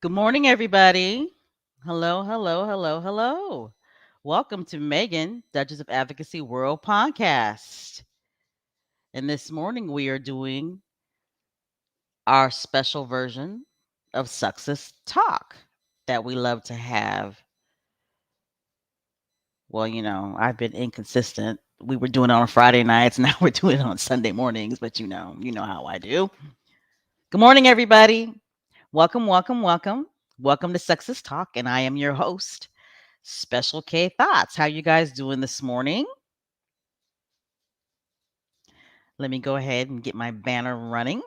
Good morning, everybody. Hello, hello, hello, hello. Welcome to Megan, Duchess of Advocacy World Podcast. And this morning we are doing our special version of SUSSEX Talk that we love to have. Well, I've been inconsistent. We were doing it on Friday nights, now we're doing it on Sunday mornings, but you know how I do. Good morning, everybody. Welcome, welcome, welcome. Welcome to SUSSEX Talk, and I am your host, Special K Thoughts. How you guys doing this morning? Let me go ahead and get my banner running.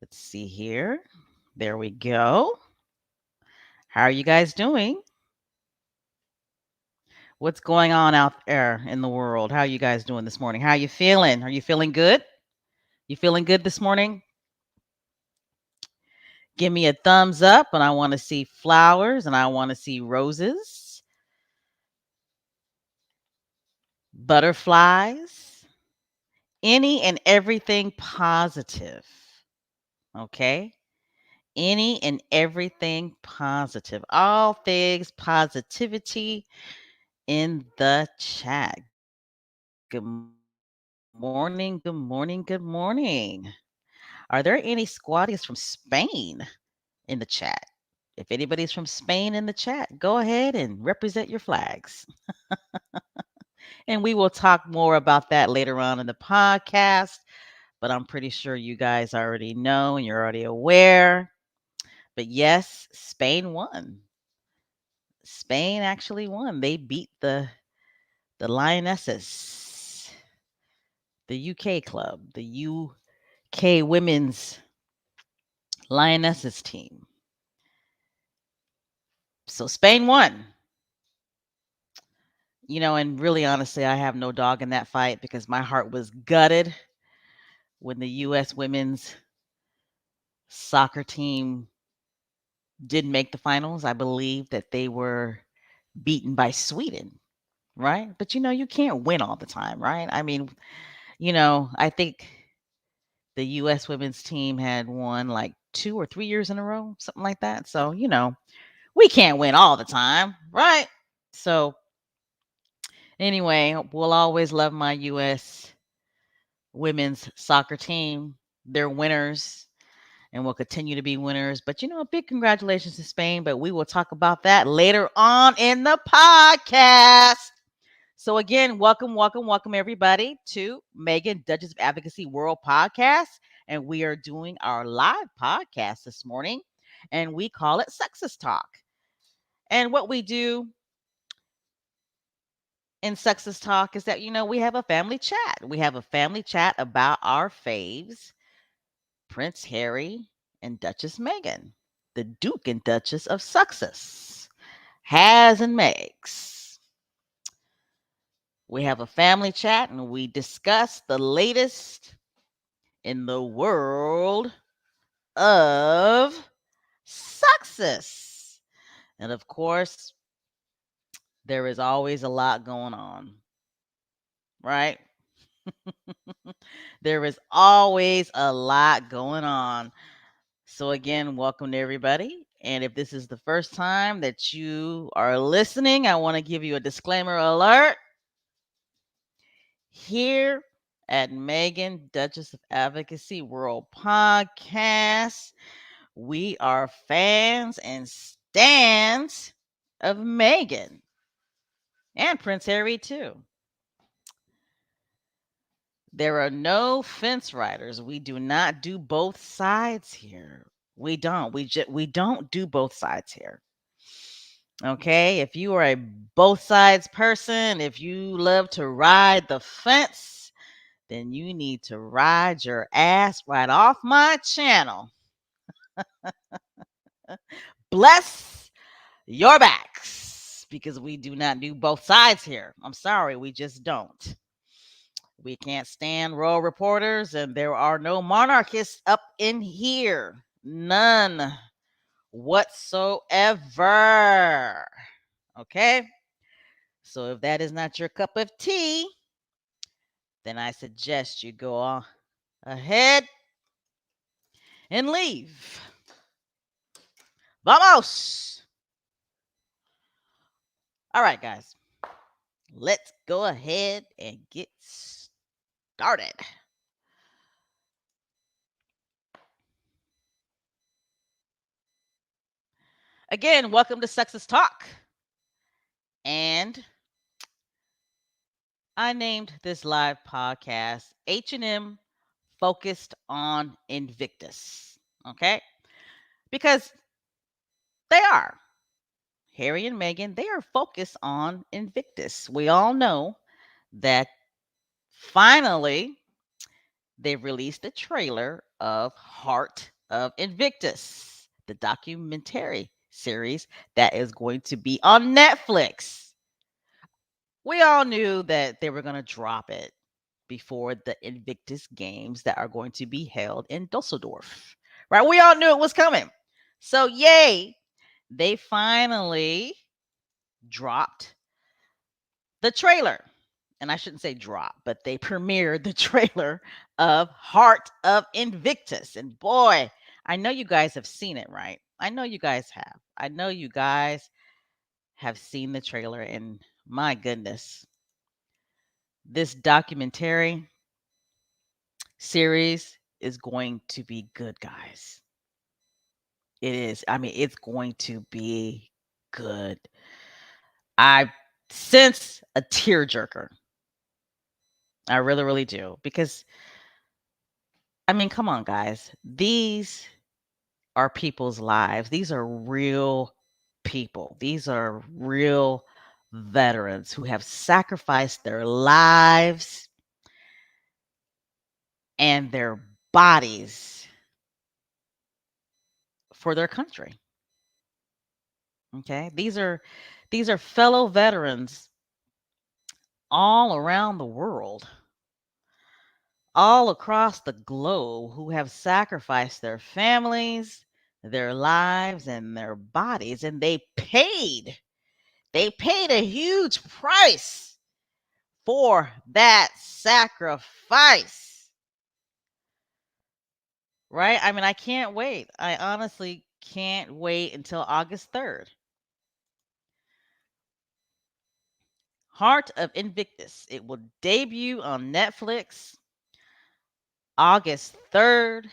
Let's see here. There we go. How are you guys doing? What's going on out there in the world? How are you guys doing this morning? How are you feeling? Are you feeling good? You feeling good this morning? Give me a thumbs up, and I want to see flowers and I want to see roses, butterflies, any and everything positive. Okay? Any and everything positive. All things positivity in the chat. Good morning, good morning, good morning. Are there any squatties from Spain in the chat? If anybody's from Spain in the chat, go ahead and represent your flags. And we will talk more about that later on in the podcast. But I'm pretty sure you guys already know and you're already aware. But yes, Spain won. Spain actually won. They beat the Lionesses, the UK club, the UK women's Lionesses team. So Spain won. And really honestly, I have no dog in that fight because my heart was gutted when the US women's soccer team didn't make the finals. I believe that they were beaten by Sweden, right? But you can't win all the time, right? I mean, I think the US women's team had won like 2 or 3 years in a row, something like that. So, we can't win all the time, right? So, anyway, we'll always love my US women's soccer team. They're winners and will continue to be winners. But, a big congratulations to Spain, but we will talk about that later on in the podcast. So again, welcome, welcome, welcome everybody to Megan, Duchess of Advocacy World Podcast. And we are doing our live podcast this morning, and we call it SUSSEX Talk. And what we do in SUSSEX Talk is that, we have a family chat. We have a family chat about our faves, Prince Harry and Duchess Meghan, the Duke and Duchess of Sussex, Has and Megs. We have a family chat and we discuss the latest in the world of success. And of course, there is always a lot going on, right? There is always a lot going on. So, again, welcome to everybody. And if this is the first time that you are listening, I want to give you a disclaimer alert. Here at Megan, Duchess of Advocacy World Podcast, we are fans and stans of Meghan and Prince Harry too. There are no fence riders. We do not do both sides here. We don't. We don't do both sides here. Okay? If you are a both sides person, if you love to ride the fence, then you need to ride your ass right off my channel. Bless your backs because we do not do both sides here. I'm sorry, we just don't. We can't stand royal reporters, and there are no monarchists up in here. None whatsoever. Okay? So if that is not your cup of tea, then I suggest you go on ahead and leave. Vamos! All right, guys. Let's go ahead and get started. Again, welcome to SUSSEX Talk. And I named this live podcast H&M Focused on Invictus. Okay? Because they are. Harry and Meghan, they are focused on Invictus. We all know that finally they released a trailer of Heart of Invictus, the documentary series that is going to be on Netflix. We all knew that they were going to drop it before the Invictus Games that are going to be held in Dusseldorf. Right? We all knew it was coming. So, yay, they finally dropped the trailer. And I shouldn't say drop, but they premiered the trailer of Heart of Invictus. And boy, I know you guys have seen it, right? I know you guys have. I know you guys have seen the trailer, and my goodness, this documentary series is going to be good, guys. It is. I mean, it's going to be good. I sense a tearjerker. I really, really do. Because, I mean, come on, guys. These are people's lives. These are real people. These are real veterans who have sacrificed their lives and their bodies for their country. Okay? These are fellow veterans all around the world, all across the globe who have sacrificed their families, their lives and their bodies, and they paid a huge price for that sacrifice. Right? I mean, I can't wait. I honestly can't wait until August 3rd. Heart of Invictus. It will debut on Netflix August 3rd,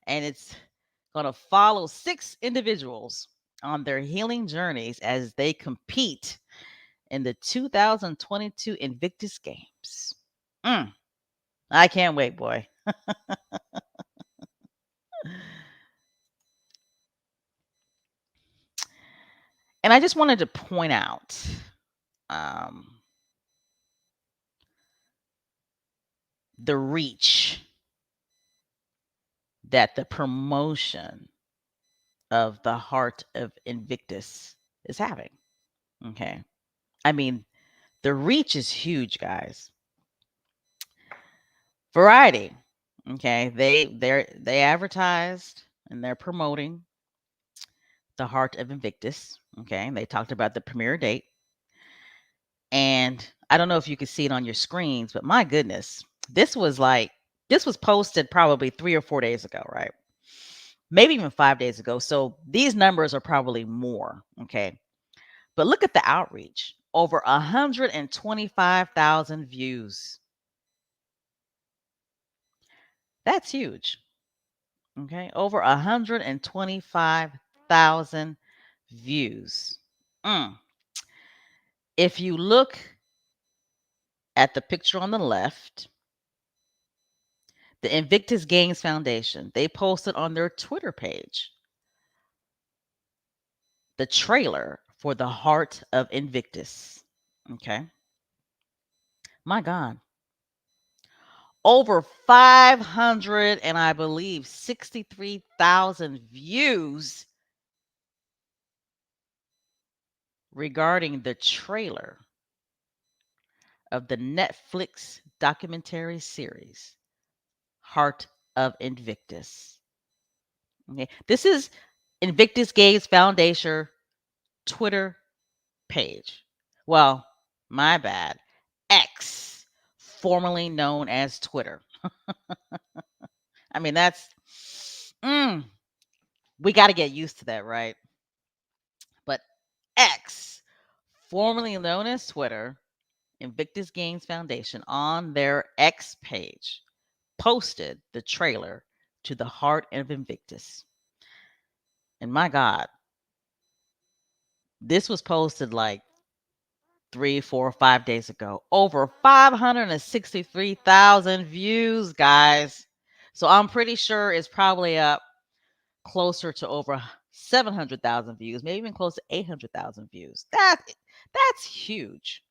and it's going to follow 6 individuals on their healing journeys as they compete in the 2022 Invictus Games. I can't wait, boy. And I just wanted to point out the reach that the promotion of the Heart of Invictus is having. Okay. I mean, the reach is huge, guys. Variety. Okay. They advertised and they're promoting the Heart of Invictus. Okay. They talked about the premiere date. And I don't know if you can see it on your screens, but my goodness, this was posted probably 3 or 4 days ago, right? Maybe even 5 days ago. So these numbers are probably more, okay? But look at the outreach. Over 125,000 views. That's huge. Okay? Over 125,000 views. If you look at the picture on the left, the Invictus Games Foundation, they posted on their Twitter page the trailer for the Heart of Invictus. Okay. My God. Over 500 and I believe 63,000 views regarding the trailer of the Netflix documentary series, Heart of Invictus. Okay. This is Invictus Games Foundation Twitter page. Well, my bad. X, formerly known as Twitter. I mean, we got to get used to that, right? X, formerly known as Twitter, Invictus Games Foundation, on their X page, posted the trailer to the Heart of Invictus. And my God, this was posted like 3, 4, 5 days ago. Over 563,000 views, guys. So I'm pretty sure it's probably up closer to over 700,000 views, maybe even close to 800,000 views. That's huge.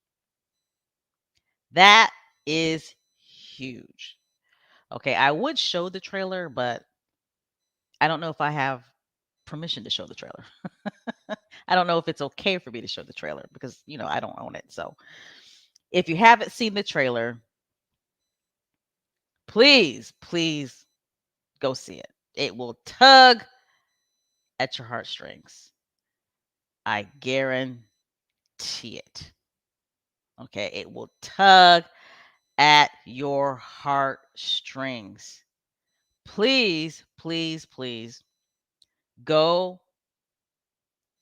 That is huge. Okay, I would show the trailer, but I don't know if I have permission to show the trailer. I don't know if it's okay for me to show the trailer because, I don't own it. So if you haven't seen the trailer, please, please go see it. It will tug at your heartstrings. I guarantee it. Okay, it will tug at your heartstrings. Please, please, please go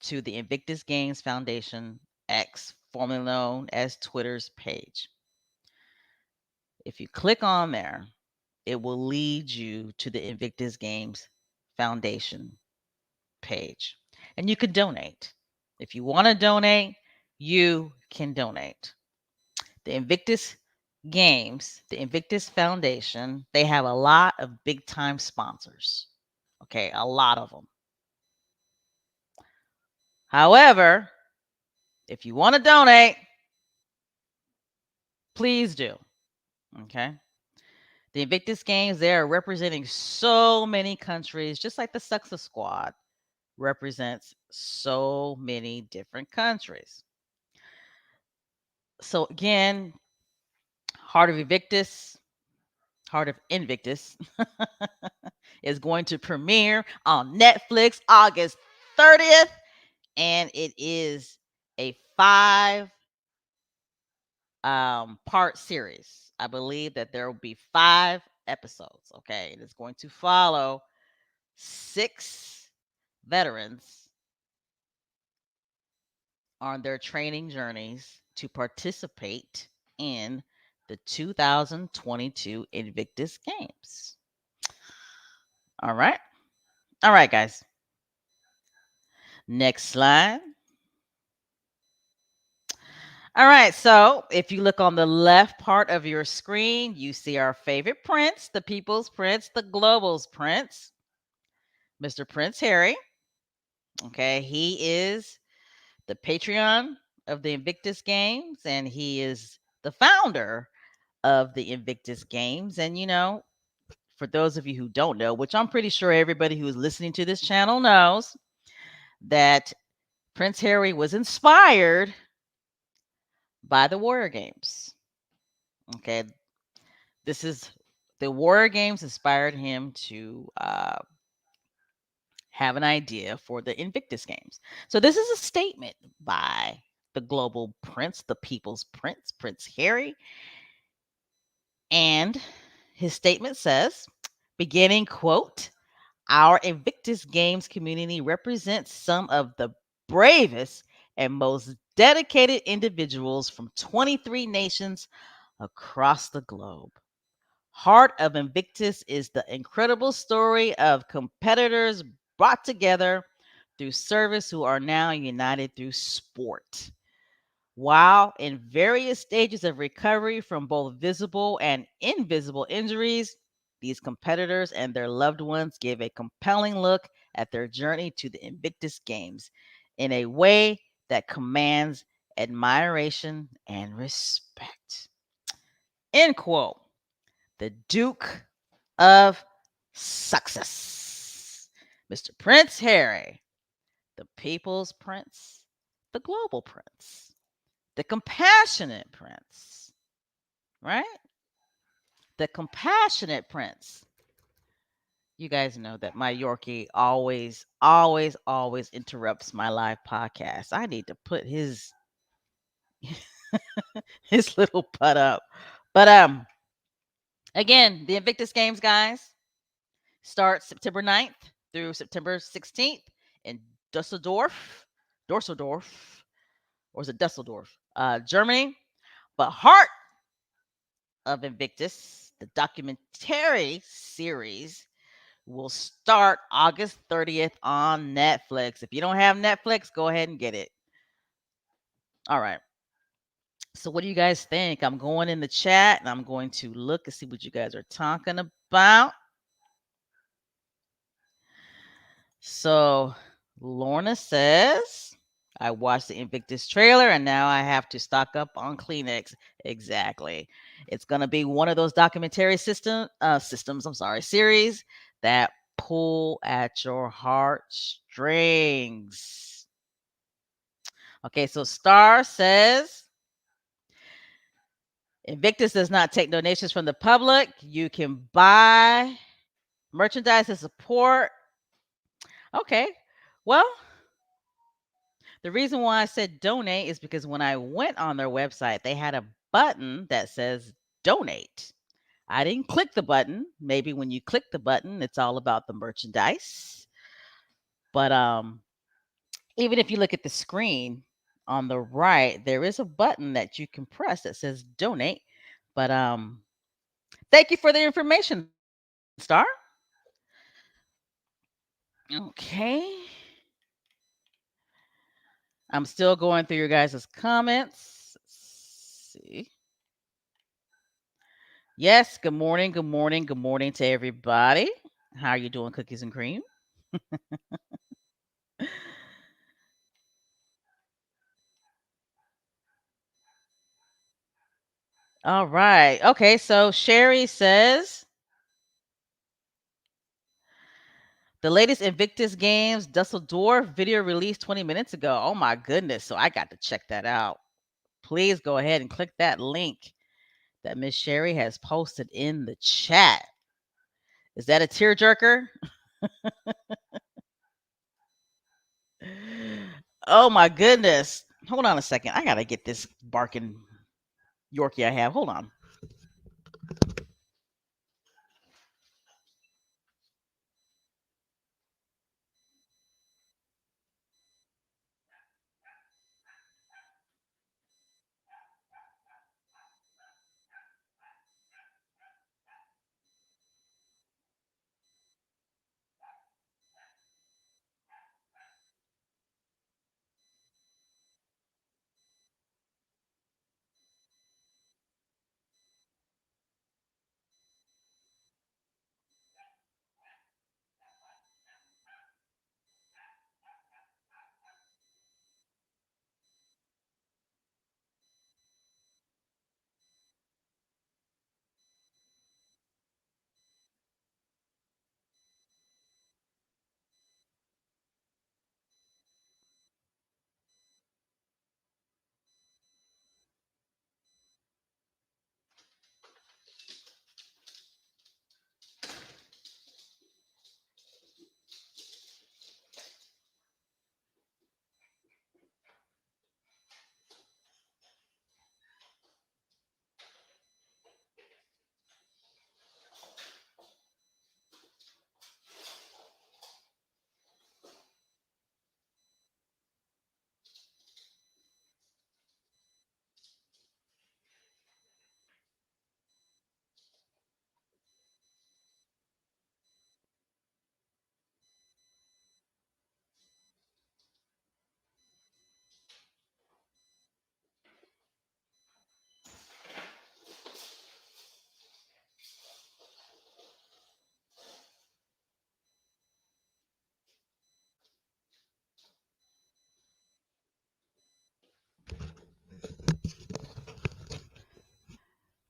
to the Invictus Games Foundation X, formerly known as Twitter's page. If you click on there, it will lead you to the Invictus Games Foundation page. And you can donate. If you want to donate, you can donate. The Invictus Games, the Invictus Foundation, they have a lot of big time sponsors. Okay, a lot of them. However, if you want to donate, please do. Okay. The Invictus Games, they are representing so many countries, just like the Success Squad represents so many different countries. So again, Heart of Invictus, Heart of Invictus is going to premiere on Netflix August 30th, and it is a 5 part series. I believe that there will be 5 episodes. Okay, it is going to follow 6 veterans on their training journeys to participate in the 2022 Invictus Games. All right. All right, guys. Next slide. All right. So if you look on the left part of your screen, you see our favorite prince, the people's prince, the global's prince, Mr. Prince Harry. Okay. He is the Patreon of the Invictus Games, and he is the founder of the Invictus Games. And, for those of you who don't know, which I'm pretty sure everybody who is listening to this channel knows, that Prince Harry was inspired by the Warrior Games. Okay. This is the Warrior Games inspired him to have an idea for the Invictus Games. So this is a statement by the global prince, the people's prince, Prince Harry. And his statement says, beginning quote, our Invictus Games community represents some of the bravest and most dedicated individuals from 23 nations across the globe. Heart of Invictus is the incredible story of competitors brought together through service who are now united through sport. While in various stages of recovery from both visible and invisible injuries, these competitors and their loved ones give a compelling look at their journey to the Invictus Games in a way that commands admiration and respect. End quote. The Duke of Success, Mr. Prince Harry, the people's prince, the global prince, the compassionate prince, right? The compassionate prince. You guys know that my Yorkie always, always, always interrupts my live podcast. I need to put his his little butt up. But again, the Invictus Games, guys, start September 9th through September 16th in Dusseldorf, Dusseldorf, or is it Dusseldorf, Germany. But Heart of Invictus, the documentary series, will start August 30th on Netflix. If you don't have Netflix, go ahead and get it. All right. So, what do you guys think? I'm going in the chat and I'm going to look and see what you guys are talking about. So, Lorna says, I watched the Invictus trailer and now I have to stock up on Kleenex. Exactly. It's going to be one of those documentary series that pull at your heartstrings. Okay, so Star says, Invictus does not take donations from the public. You can buy merchandise and support. Okay. Well, the reason why I said donate is because when I went on their website, they had a button that says donate. I didn't click the button. Maybe when you click the button, it's all about the merchandise. But even if you look at the screen on the right, there is a button that you can press that says donate. But thank you for the information, Star. Okay. I'm still going through your guys' comments. Let's see. Yes, good morning, good morning, good morning to everybody. How are you doing, cookies and cream? All right. Okay, so Sherry says the latest Invictus Games Dusseldorf video released 20 minutes ago. Oh my goodness. So I got to check that out. Please go ahead and click that link that Miss Sherry has posted in the chat. Is that a tearjerker? Oh my goodness. Hold on a second. I gotta get this barking Yorkie I have. Hold on.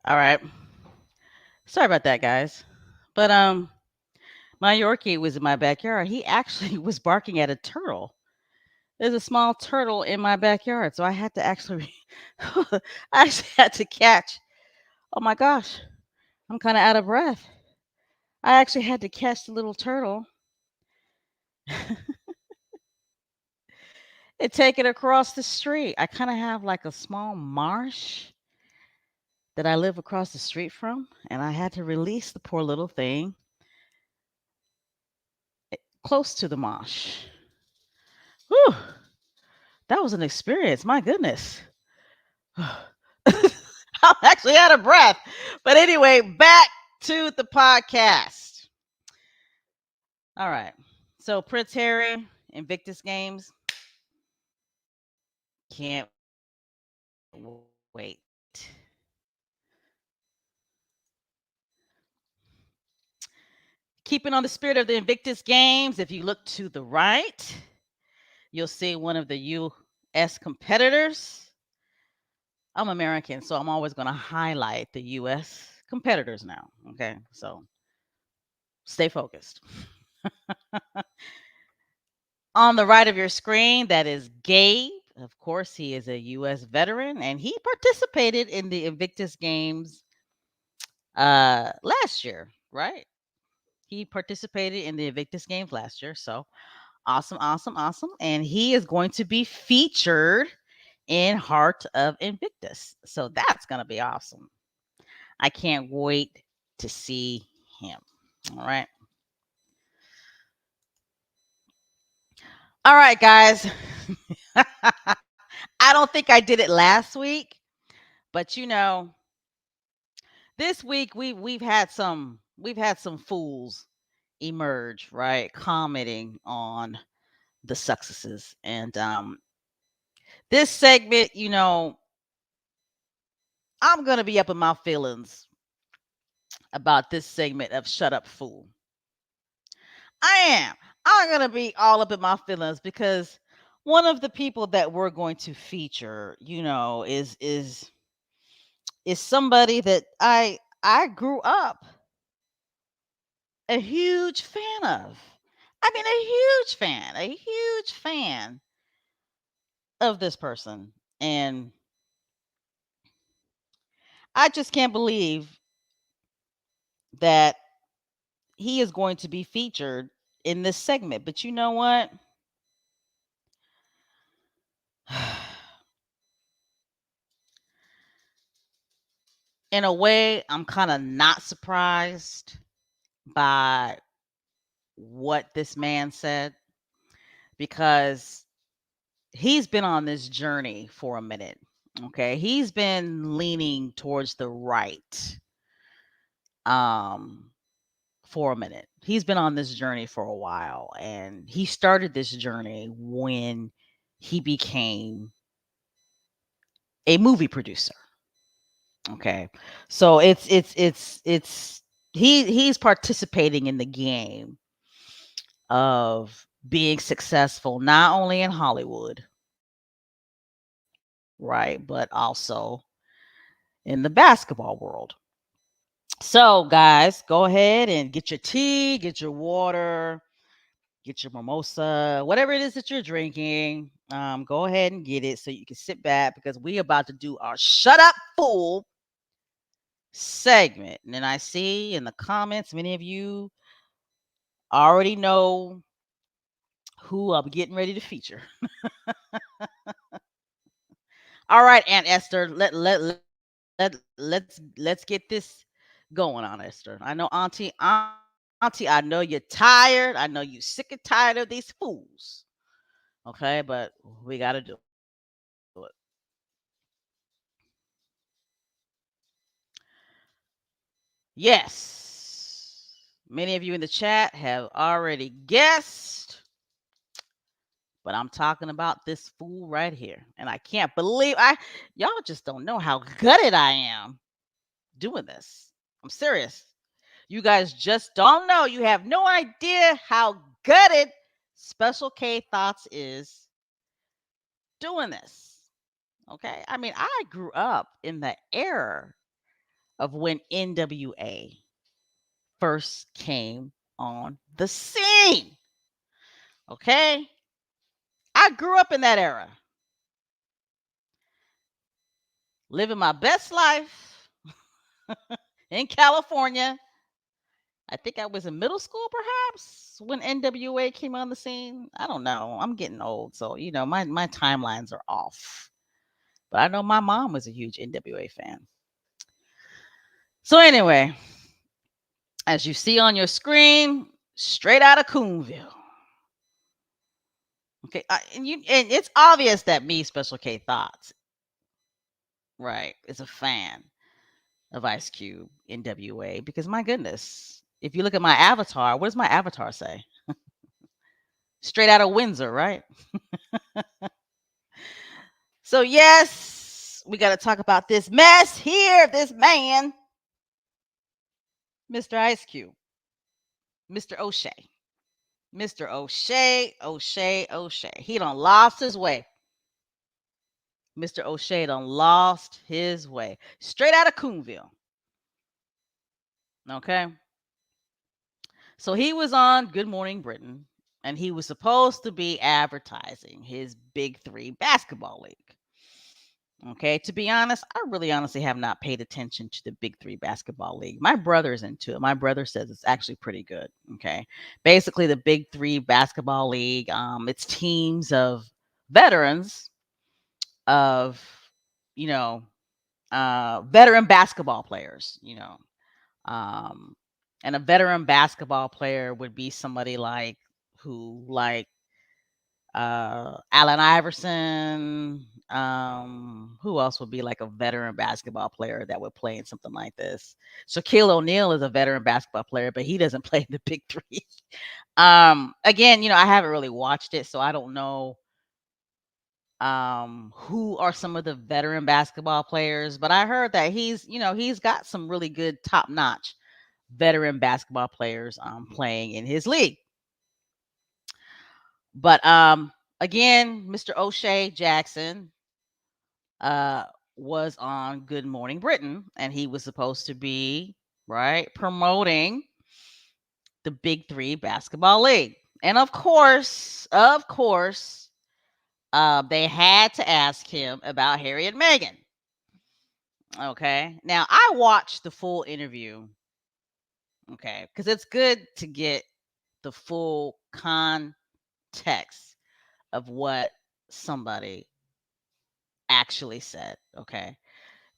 All right. Sorry about that, guys. But my Yorkie was in my backyard. He actually was barking at a turtle. There's a small turtle in my backyard, so I had to actually I actually had to catch. Oh my gosh. I'm kind of out of breath. I actually had to catch the little turtle and take it across the street. I kind of have like a small marsh that I live across the street from, and I had to release the poor little thing close to the marsh. Whew. That was an experience. My goodness. I'm actually out of breath. But anyway, back to the podcast. All right. So Prince Harry, Invictus Games. Can't wait. Keeping on the spirit of the Invictus Games, if you look to the right, you'll see one of the U.S. competitors. I'm American, so I'm always going to highlight the U.S. competitors now. Okay, so stay focused. On the right of your screen, that is Gabe. Of course, he is a U.S. veteran, and he participated in the Invictus Games last year, right? He participated in the Invictus Games last year. So awesome, awesome, awesome. And he is going to be featured in Heart of Invictus. So that's going to be awesome. I can't wait to see him. All right. All right, guys. I don't think I did it last week, but this week we've had some fools emerge, right? Commenting on the successes. And this segment, I'm gonna be up in my feelings about this segment of Shut Up Fool. I am. I'm gonna be all up in my feelings because one of the people that we're going to feature, is somebody that I grew up a huge fan of. I mean, a huge fan of this person. And I just can't believe that he is going to be featured in this segment. But you know what? In a way, I'm kind of not surprised by what this man said because he's been on this journey for a minute. Okay. He's been leaning towards the right um for a minute. He's been on this journey for a while, and he started this journey when he became a movie producer. Okay. So it's he's participating in the game of being successful not only in Hollywood, right, but also in the basketball world. So, guys, go ahead and get your tea, get your water, get your mimosa, whatever it is that you're drinking. Go ahead and get it so you can sit back because we about to do our Shut Up Fool segment. And then I see in the comments, many of you already know who I'm getting ready to feature. All right, Aunt Esther, let's get this going on, Esther. I know Auntie, I know you're tired. I know you're sick and tired of these fools. Okay, but we gotta do it. Yes. Many of you in the chat have already guessed, but I'm talking about this fool right here. And I can't believe y'all just don't know how gutted I am doing this. I'm serious. You guys just don't know. You have no idea how gutted Special K Thoughts is doing this. Okay? I mean, I grew up in the era of when NWA first came on the scene. Okay? I grew up in that era, living my best life in California. I think I was in middle school, perhaps, when NWA came on the scene. I don't know. I'm getting old, so my timelines are off. But I know my mom was a huge NWA fan. So anyway, as you see on your screen, straight out of Coonville. Okay, and it's obvious that me, Special K Thoughts, right, is a fan of Ice Cube, NWA, because my goodness, if you look at my avatar, what does my avatar say? Straight out of Windsor, right? So yes, we got to talk about this mess here, this man, Mr. Ice Cube, Mr. O'Shea. Mr. O'Shea, O'Shea, O'Shea. He done lost his way. Mr. O'Shea done lost his way. Straight out of Coonville. Okay. So he was on Good Morning Britain and he was supposed to be advertising his Big Three basketball league. Okay. To be honest, I really honestly have not paid attention to the Big Three basketball league. My brother's into it. My brother says it's actually pretty good. Okay. Basically, the Big Three basketball league, it's teams of veterans of, you know, veteran basketball players, um, and a veteran basketball player would be somebody like Allen Iverson. Who else would be like a veteran basketball player that would play in something like this? Shaquille O'Neal is a veteran basketball player, but he doesn't play in the Big Three. Again, I haven't really watched it, so I don't know who are some of the veteran basketball players, but I heard that he's got some really good top notch veteran basketball players playing in his league. But again, Mr. O'Shea Jackson uh was on Good Morning Britain and he was supposed to be right promoting the Big Three basketball league. And of course, they had to ask him about Harry and Meghan. Okay. Now I watched the full interview. Okay. Because it's good to get the full context of what somebody actually said. Okay.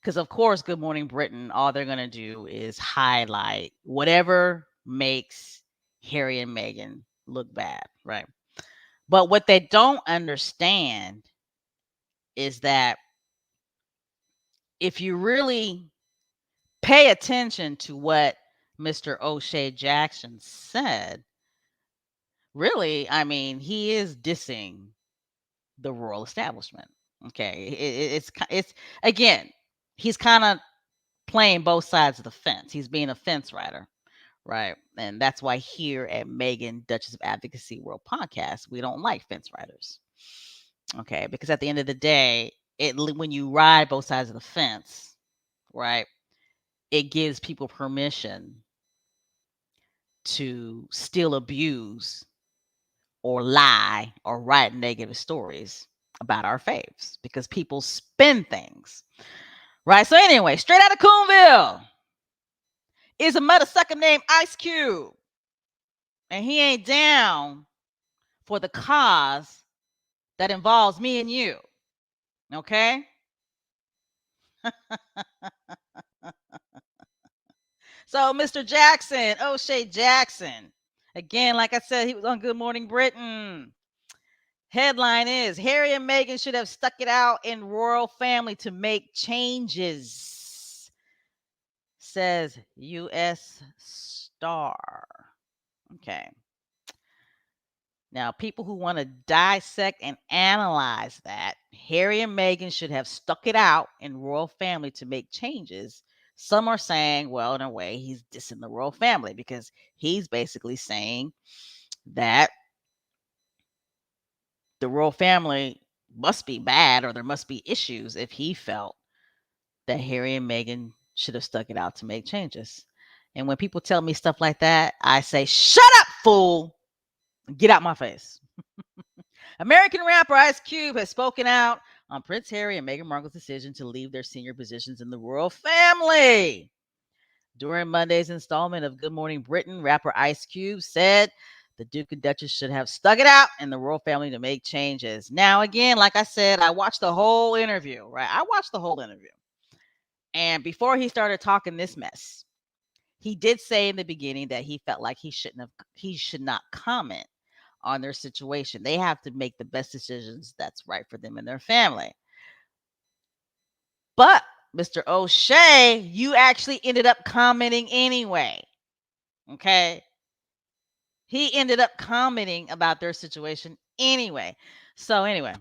Because, of course, Good Morning Britain, all they're going to do is highlight whatever makes Harry and Meghan look bad. Right. But what they don't understand is that if you really pay attention to what Mr. O'Shea Jackson said, really, I mean, he is dissing the royal establishment. Okay, it's again, he's kind of playing both sides of the fence. He's being a fence rider, right? And that's why here at Megan Duchess of Advocacy World Podcast, we don't like fence riders. Okay, because at the end of the day, when you ride both sides of the fence, right, it gives people permission to still abuse or lie or write negative stories about our faves because people spin things. Right. So anyway, straight out of Coonville is a mother sucker named Ice Cube. And he ain't down for the cause that involves me and you. Okay? So Mr. Jackson, O'Shea Jackson. Again, like I said, he was on Good Morning Britain. Headline is Harry and Meghan should have stuck it out in royal family to make changes, says U.S. Star. Okay. Now, people who want to dissect and analyze that, Harry and Meghan should have stuck it out in royal family to make changes. Some are saying, well, in a way, he's dissing the royal family because he's basically saying that the royal family must be bad or there must be issues if he felt that Harry and Meghan should have stuck it out to make changes. And when people tell me stuff like that, I say, shut up, fool. Get out my face. American rapper Ice Cube has spoken out on Prince Harry and Meghan Markle's decision to leave their senior positions in the royal family. During Monday's installment of Good Morning Britain, rapper Ice Cube said the Duke and Duchess should have stuck it out in the royal family to make changes. Now, again, like I said, I watched the whole interview, right? I watched the whole interview. And before he started talking this mess, he did say in the beginning that he felt like he should not comment on their situation. They have to make the best decisions that's right for them and their family. But Mr. O'Shea, you actually ended up commenting anyway. Okay. He ended up commenting about their situation anyway. So, anyway,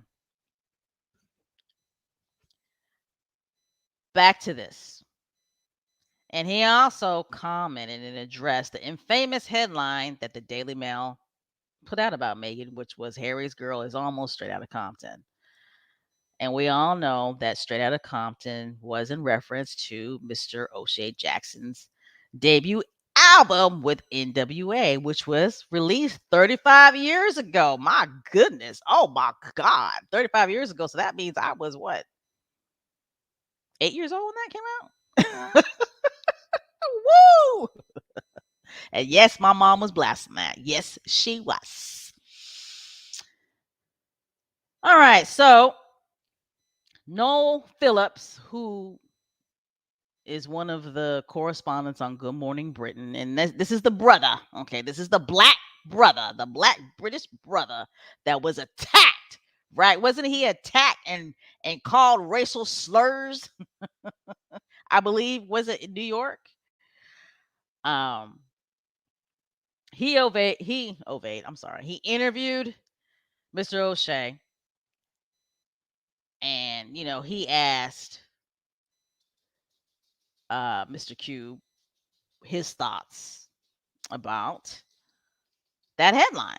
back to this. And he also commented and addressed the infamous headline that the Daily Mail put out about Meghan, which was Harry's girl is almost straight out of Compton. And we all know that Straight Outta Compton was in reference to Mr. O'Shea Jackson's debut album with NWA, which was released 35 years ago. My goodness. Oh my God. 35 years ago. So that means I was what? 8 years old when that came out? Woo! And yes, my mom was blasting that. Yes, she was. All right. So Noel Phillips, who is one of the correspondents on Good Morning Britain, and this is the brother. Okay, this is the black brother, the black British brother that was attacked. Right? Wasn't he attacked and called racial slurs? I believe was it in New York? Um, I'm sorry. He interviewed Mr. O'Shea, and he asked Mr. Q his thoughts about that headline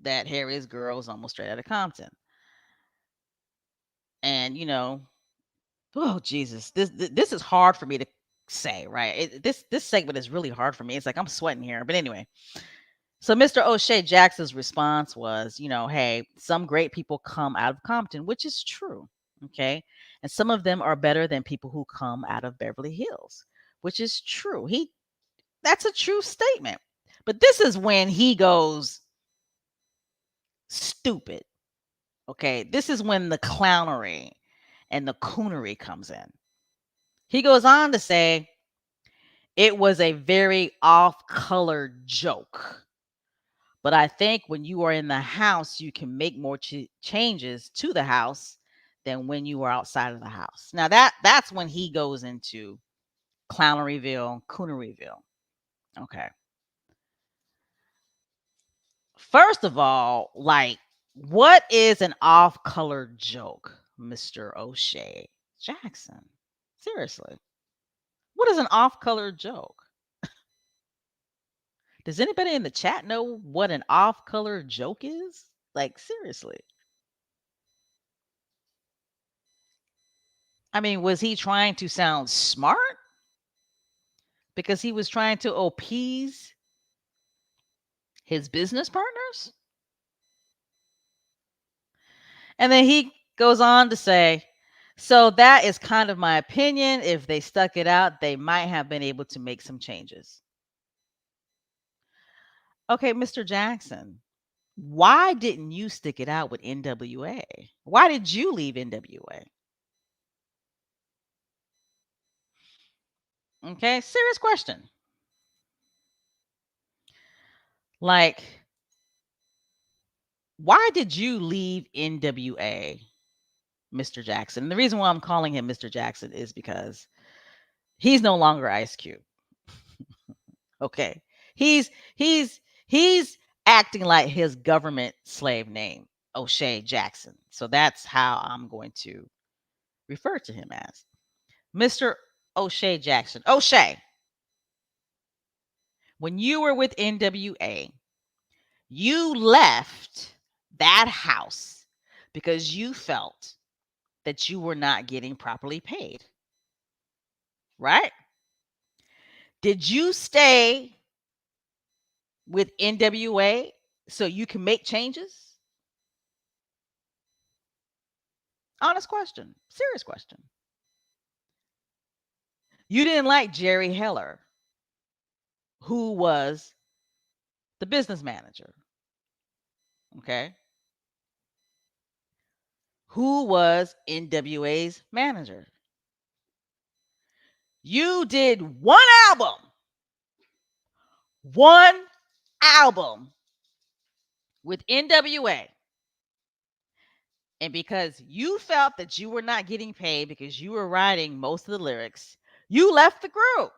that Harry's girl is almost straight out of Compton. And oh Jesus, this is hard for me to say, right? This segment is really hard for me. It's like I'm sweating here. But anyway, so Mr. O'Shea Jackson's response was, hey, some great people come out of Compton, which is true. Okay. And some of them are better than people who come out of Beverly Hills, which is true. That's a true statement. But this is when he goes stupid. Okay. This is when the clownery and the coonery comes in. He goes on to say it was a very off color joke. But I think when you are in the house, you can make more changes to the house than when you are outside of the house. Now that's when he goes into clowneryville, cooneryville. Okay. First of all, like, what is an off color joke, Mr. O'Shea Jackson? Seriously. What is an off color joke? Does anybody in the chat know what an off color joke is? Like, seriously. I mean, was he trying to sound smart? Because he was trying to appease his business partners? And then he goes on to say, so that is kind of my opinion. If they stuck it out, they might have been able to make some changes. Okay, Mr. Jackson, why didn't you stick it out with NWA? Why did you leave NWA? Okay, serious question. Like, why did you leave NWA, Mr. Jackson? And the reason why I'm calling him Mr. Jackson is because he's no longer Ice Cube. Okay. He's acting like his government slave name, O'Shea Jackson. So that's how I'm going to refer to him as Mr. O'Shea Jackson. O'Shea, when you were with NWA, you left that house because you felt that you were not getting properly paid. Right? Did you stay with NWA so you can make changes? Honest question. Serious question. You didn't like Jerry Heller, who was the business manager. Okay. Who was NWA's manager. You did one album with NWA. And because you felt that you were not getting paid because you were writing most of the lyrics, you left the group.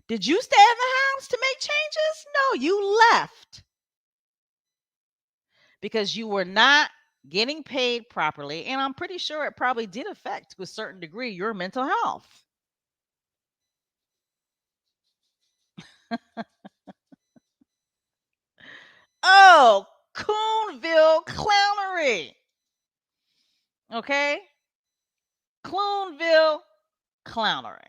Did you stay in the house to make changes? No, you left because you were not getting paid properly. And I'm pretty sure it probably did affect to a certain degree your mental health. Oh, Coonville clownery. Okay? Coonville clownery.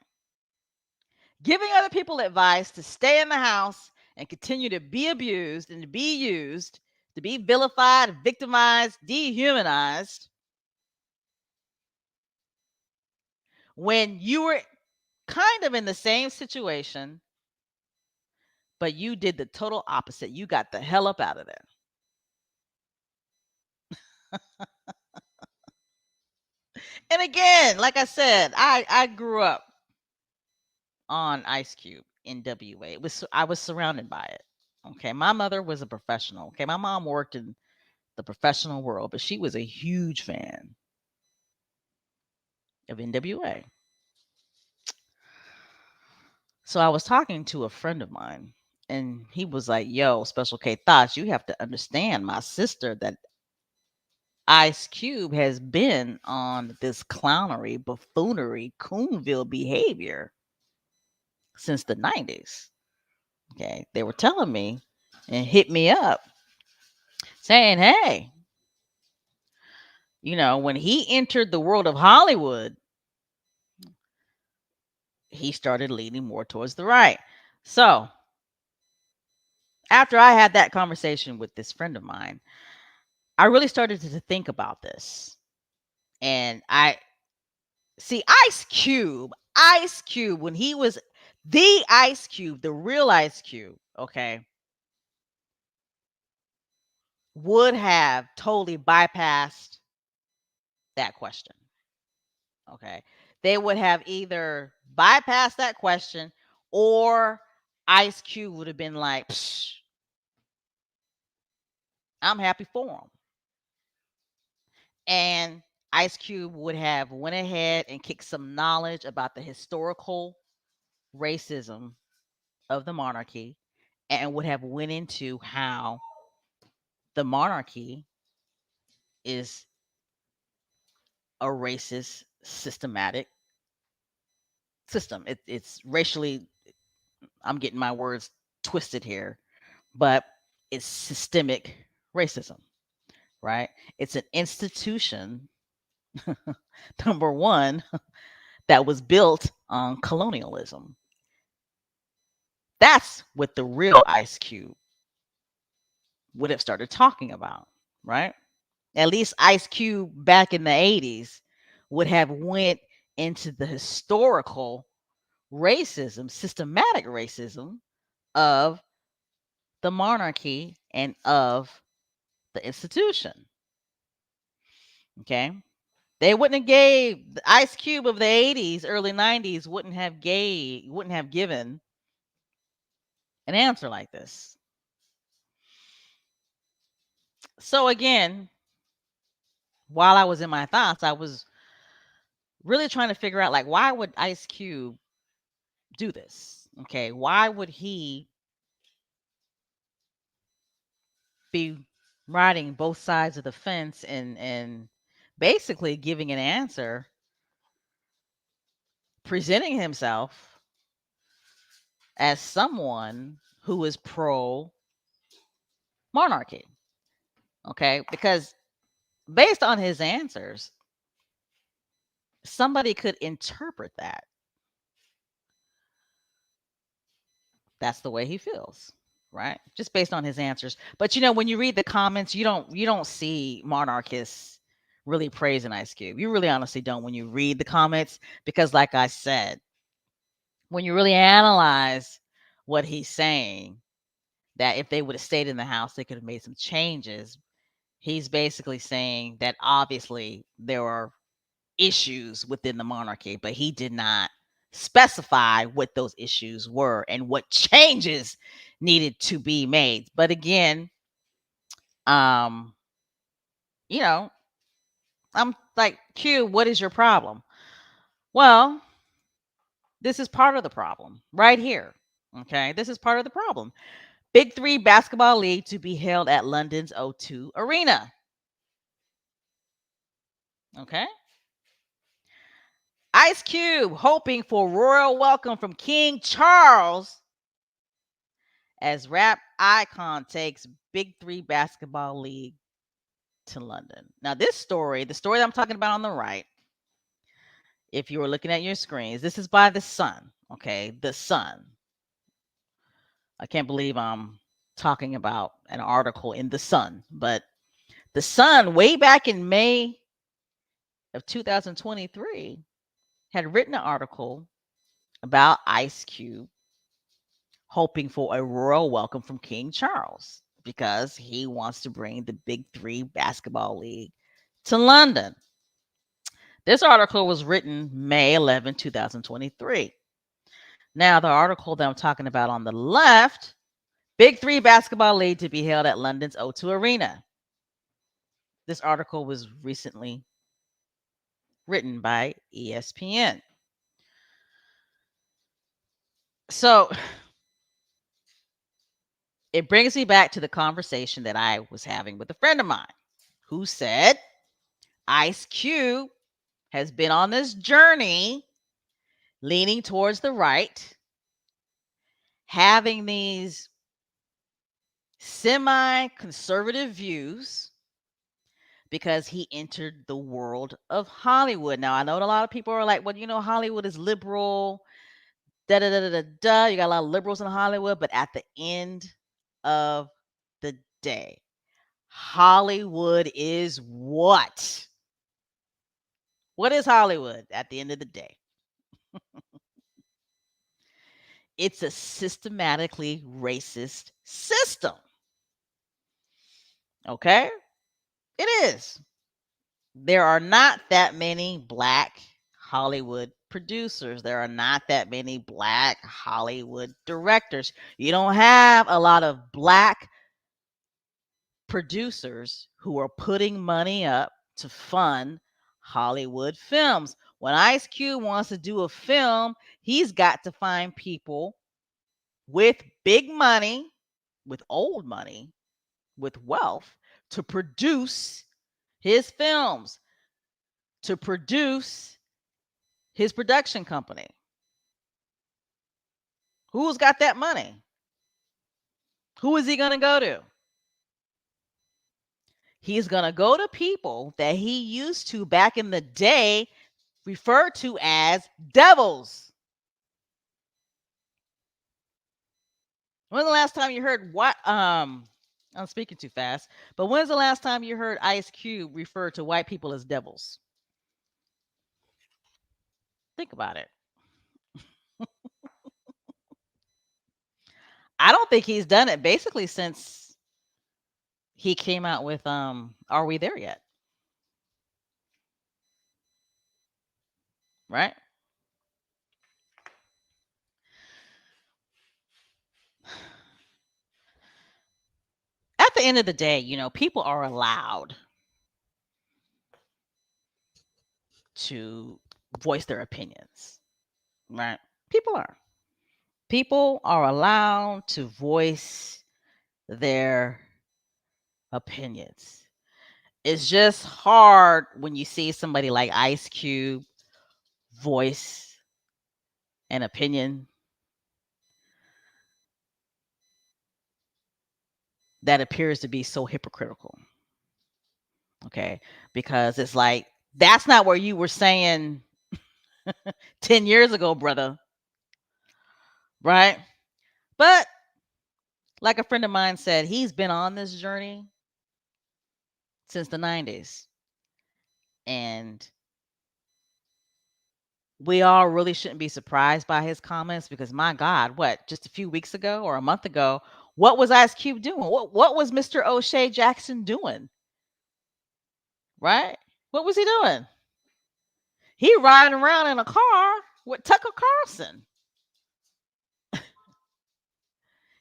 Giving other people advice to stay in the house and continue to be abused and to be used, to be vilified, victimized, dehumanized, when you were kind of in the same situation, but you did the total opposite. You got the hell up out of there. And again, like I said, I grew up on Ice Cube in WA. I was surrounded by it. Okay, my mother was a professional. Okay, my mom worked in the professional world, but she was a huge fan of NWA. So I was talking to a friend of mine, and he was like, "Yo, Special K Thoughts, you have to understand, my sister, that Ice Cube has been on this clownery, buffoonery, Coonville behavior since the 90s." Okay, they were telling me and hit me up saying, "Hey, when he entered the world of Hollywood, he started leaning more towards the right." So after I had that conversation with this friend of mine, I really started to think about this. And I see Ice Cube, when he was the Ice Cube, the real Ice Cube, okay, would have totally bypassed that question. Okay. They would have either bypassed that question or Ice Cube would have been like, "Psh, I'm happy for him." And Ice Cube would have went ahead and kicked some knowledge about the historical racism of the monarchy and would have went into how the monarchy is a racist systematic system. It's racially, I'm getting my words twisted here, but it's systemic racism, right? It's an institution, number one, that was built on colonialism. That's what the real Ice Cube would have started talking about, right? At least Ice Cube back in the 80s would have went into the historical racism, systematic racism of the monarchy and of the institution. Okay? They wouldn't have gave the Ice Cube of the 80s, early 90s wouldn't have given an answer like this. So again, while I was in my thoughts, I was really trying to figure out, like, why would Ice Cube do this? Okay, why would he be riding both sides of the fence and basically giving an answer, presenting himself as someone who is pro monarchy? Okay, because based on his answers, somebody could interpret that that's the way he feels, right? Just based on his answers. But when you read the comments, you don't see monarchists really praising Ice Cube. You really honestly don't when you read the comments, because like I said, when you really analyze what he's saying, that if they would have stayed in the house, they could have made some changes. He's basically saying that obviously there are issues within the monarchy, but he did not specify what those issues were and what changes needed to be made. But again, Um, you know, I'm like, Q, what is your problem? Well, this is part of the problem right here. Okay, this is part of the problem. Big Three Basketball League to be held at London's O2 Arena. Okay. Ice Cube hoping for royal welcome from King Charles as rap icon takes Big Three Basketball League to London. Now, this story, the story that I'm talking about on the right, if you were looking at your screens, this is by The Sun. Okay. The Sun. I can't believe I'm talking about an article in The Sun, but The Sun, way back in May of 2023, had written an article about Ice Cube hoping for a royal welcome from King Charles because he wants to bring the Big Three Basketball League to London. This article was written May 11, 2023. Now, the article that I'm talking about on the left, Big Three Basketball League to be held at London's O2 Arena. This article was recently written by ESPN. So it brings me back to the conversation that I was having with a friend of mine who said Ice Cube has been on this journey leaning towards the right, having these semi conservative views because he entered the world of Hollywood. Now, I know a lot of people are like, well, Hollywood is liberal, da da da da da da. You got a lot of liberals in Hollywood, but at the end of the day, Hollywood is what? What is Hollywood at the end of the day? It's a systematically racist system. Okay? It is. There are not that many black Hollywood producers. There are not that many black Hollywood directors. You don't have a lot of black producers who are putting money up to fund Hollywood films. When Ice Cube wants to do a film, he's got to find people with big money, with old money, with wealth to produce his films, to produce his production company. Who's got that money? Who is he going to go to? He's going to go to people that he used to back in the day refer to as devils. When's the last time you heard what I'm speaking too fast, but when's the last time you heard Ice Cube refer to white people as devils? Think about it. I don't think he's done it basically since he came out with Are We There Yet? Right? At the end of the day, people are allowed to voice their opinions, right? People are. People are allowed to voice their opinions. It's just hard when you see somebody like Ice Cube voice an opinion that appears to be so hypocritical. Okay. Because it's like, that's not where you were saying 10 years ago, brother. Right? But like a friend of mine said, he's been on this journey since the 90s. And we all really shouldn't be surprised by his comments because my God, what, just a few weeks ago or a month ago, what was Ice Cube doing? What was Mr. O'Shea Jackson doing? Right? What was he doing? He riding around in a car with Tucker Carlson.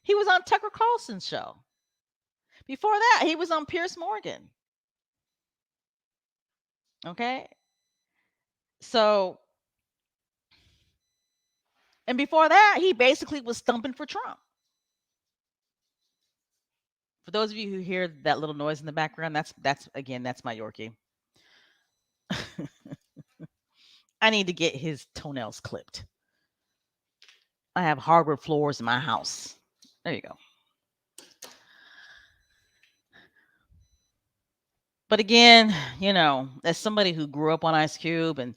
He was on Tucker Carlson's show. Before that, he was on Pierce Morgan. Okay. So, and before that, he basically was stumping for Trump. For those of you who hear that little noise in the background, that's again, that's my Yorkie. I need to get his toenails clipped. I have hardwood floors in my house. There you go. But again, as somebody who grew up on Ice Cube and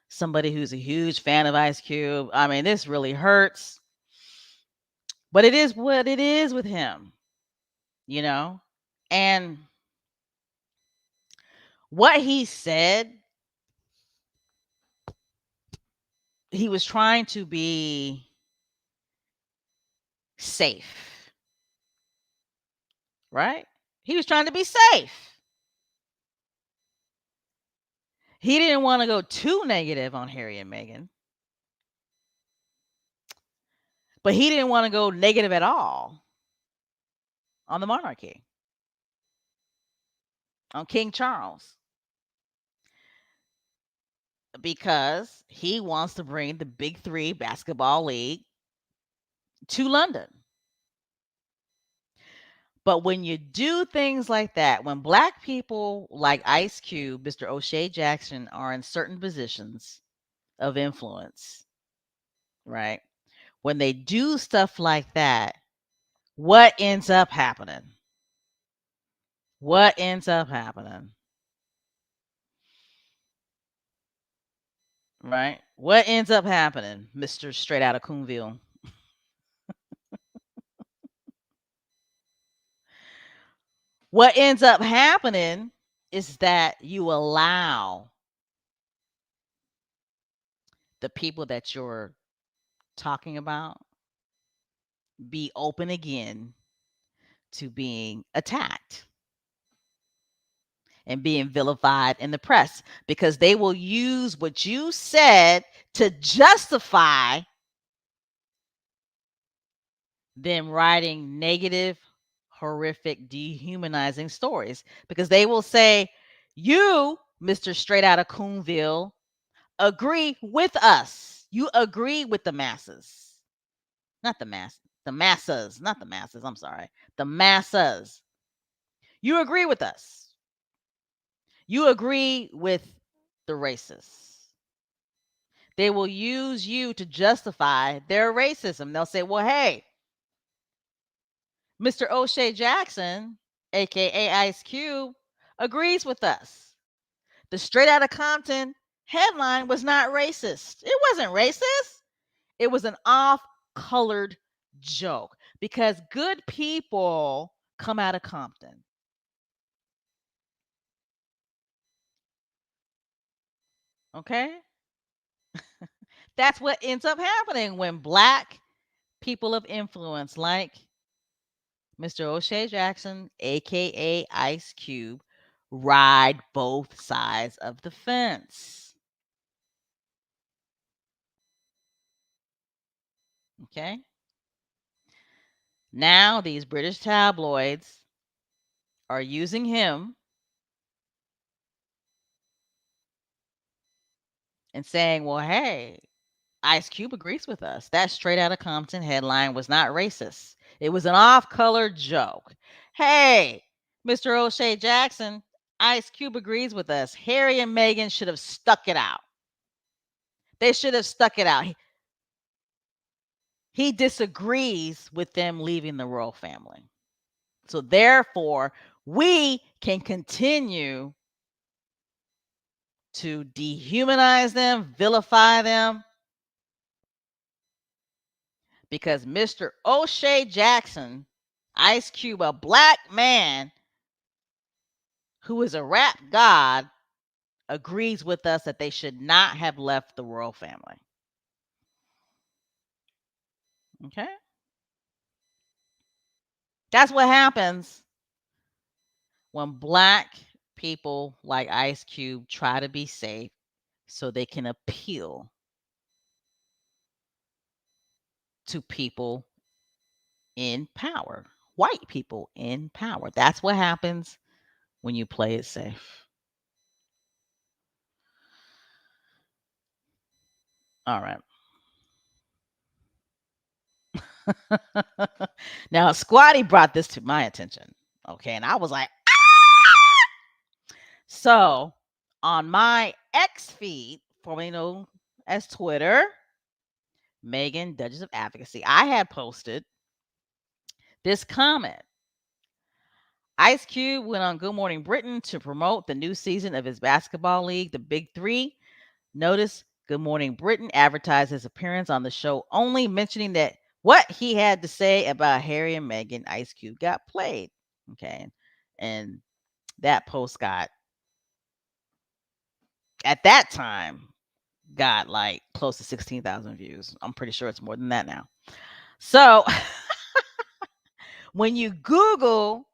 somebody who's a huge fan of Ice Cube, I mean, this really hurts. But it is what it is with him, you know? And what he said, he was trying to be safe, right? He was trying to be safe. He didn't want to go too negative on Harry and Meghan, but he didn't want to go negative at all on the monarchy, on King Charles, because he wants to bring the Big Three basketball league to London. But when you do things like that, when black people like Ice Cube, Mr. O'Shea Jackson are in certain positions of influence, right? When they do stuff like that, what ends up happening? What ends up happening? Right? What ends up happening, Mr. Straight Out of Coonville? What ends up happening is that you allow the people that you're talking about be open again to being attacked and being vilified in the press, because they will use what you said to justify them writing negative, horrific, dehumanizing stories, because they will say, you, Mr. Straight Out of Coonville, agree with us. You agree with the masses. Not the mass, the masses, not the masses. I'm sorry. The masses. You agree with us. You agree with the racists. They will use you to justify their racism. They'll say, well, hey, Mr. O'Shea Jackson, aka Ice Cube, agrees with us. The Straight Outta Compton headline was not racist. It wasn't racist. It was an off-colored joke, because good people come out of Compton. Okay? That's what ends up happening when black people of influence like Mr. O'Shea Jackson, aka Ice Cube, ride both sides of the fence. Okay? Now these British tabloids are using him and saying, well, hey, Ice Cube agrees with us. That Straight Outta Compton headline was not racist. It was an off-color joke. Hey, Mr. O'Shea Jackson, Ice Cube agrees with us. Harry and Meghan should have stuck it out. They should have stuck it out. He disagrees with them leaving the royal family. So therefore, we can continue to dehumanize them, vilify them, because Mr. O'Shea Jackson, Ice Cube, a black man who is a rap god, agrees with us that they should not have left the royal family. Okay? That's what happens when black people like Ice Cube try to be safe so they can appeal to people in power, white people in power. That's what happens when you play it safe. All right. Now, Squatty brought this to my attention. Okay. And I was like, so on my X feed, formerly known as Twitter, Megan, Duchess of Advocacy, I had posted this comment. Ice Cube went on Good Morning Britain to promote the new season of his basketball league, the Big Three. Notice Good Morning Britain advertised his appearance on the show, only mentioning that what he had to say about Harry and Meghan Ice Cube got played. Okay. And that post got, at that time, got like close to 16,000 views. I'm pretty sure it's more than that now. So when you Google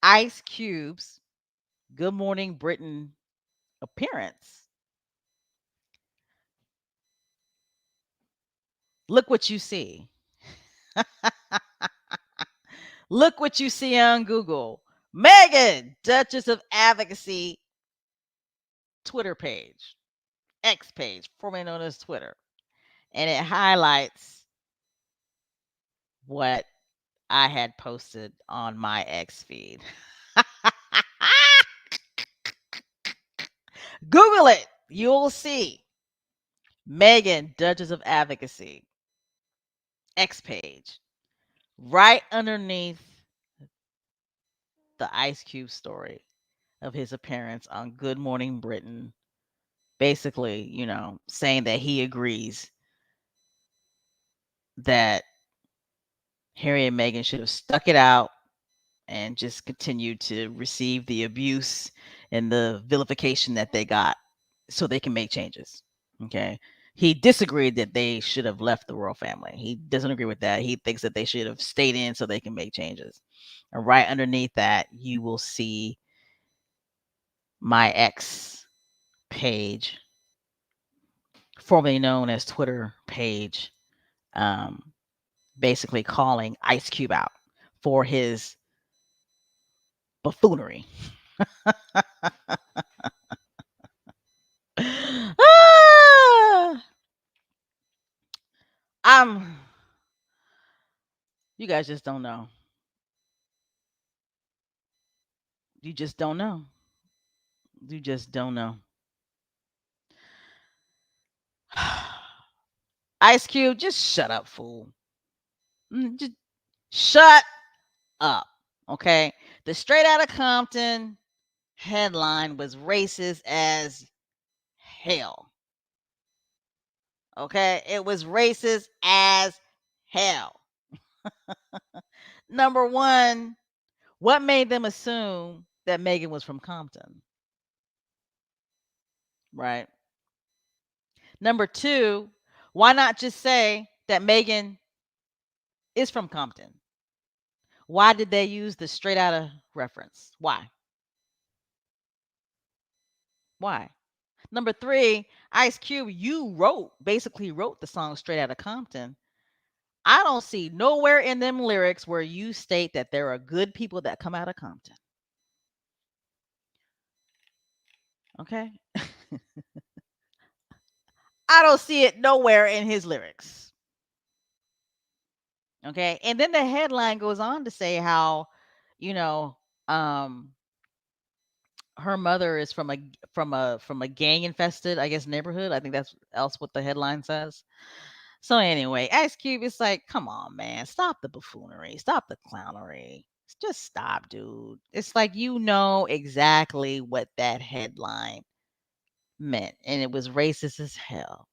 Ice Cube's Good Morning Britain appearance, look what you see. Look what you see on Google. Megan, Duchess of Advocacy, Twitter page, X page, formerly known as Twitter. And it highlights what I had posted on my X feed. Google it. You'll see Megan, Duchess of Advocacy, X page, right underneath the Ice Cube story of his appearance on Good Morning Britain. Basically, saying that he agrees that Harry and Meghan should have stuck it out and just continued to receive the abuse and the vilification that they got so they can make changes. Okay. He disagreed that they should have left the royal family. He doesn't agree with that. He thinks that they should have stayed in so they can make changes. And right underneath that, you will see my X page, formerly known as Twitter page, basically calling Ice Cube out for his buffoonery. Ah! I'm You guys just don't know. You just don't know. You just don't know. Ice Cube, just shut up, fool. Just shut up. Okay. The Straight Outta Compton headline was racist as hell. Okay. It was racist as hell. Number one, what made them assume that Megan was from Compton? Right. Number two, why not just say that Megan is from Compton? Why did they use the Straight Outta reference? Why? Why? Number three, Ice Cube, you basically wrote the song Straight Outta Compton. I don't see nowhere in them lyrics where you state that there are good people that come out of Compton. Okay? I don't see it nowhere in his lyrics. Okay? And then the headline goes on to say how, you know, um her mother is from a gang infested, I guess, neighborhood. I think that's else what the headline says. So anyway, Ice Cube is like, come on, man, stop the buffoonery, stop the clownery. Just stop, dude. It's like you know exactly what that headline meant, and it was racist as hell.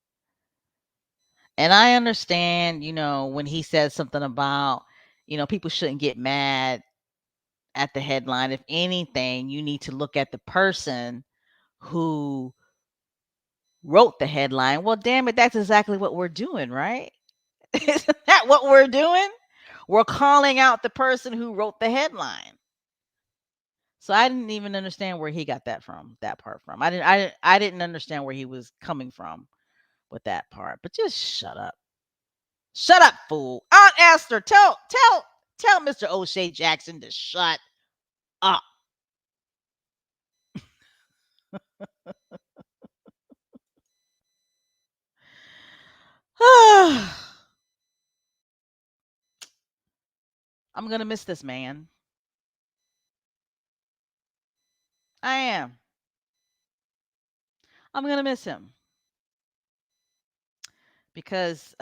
And I understand, when he says something about, people shouldn't get mad at the headline. If anything, you need to look at the person who wrote the headline. Well, damn it, that's exactly what we're doing, right? Isn't that what we're doing? We're calling out the person who wrote the headline. So I didn't even understand where he got that part from. I didn't understand where he was coming from with that part. But just shut up. Shut up, fool. Aunt Esther, tell Tell Mr. O'Shea Jackson to shut up. I'm going to miss this man. I am. I'm going to miss him because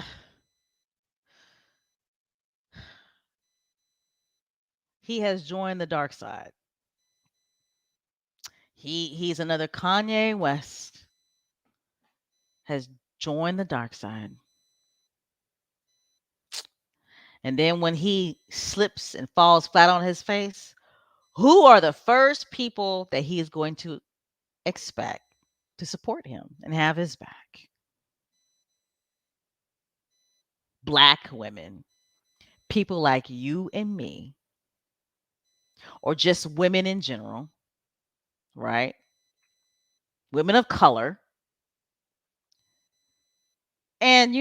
he has joined the dark side. He's another Kanye West has joined the dark side. And then when he slips and falls flat on his face, who are the first people that he is going to expect to support him and have his back? Black women, people like you and me, or just women in general, right? Women of color. And,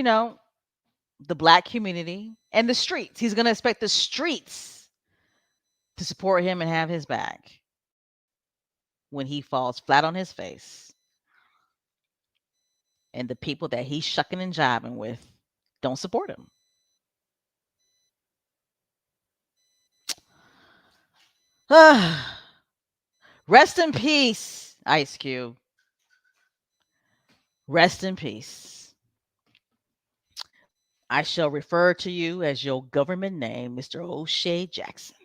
the black community and the streets. He's going to expect the streets to support him and have his back when he falls flat on his face. And the people that he's shucking and jiving with don't support him. Rest in peace, Ice Cube. Rest in peace. I shall refer to you as your government name, Mr. O'Shea Jackson.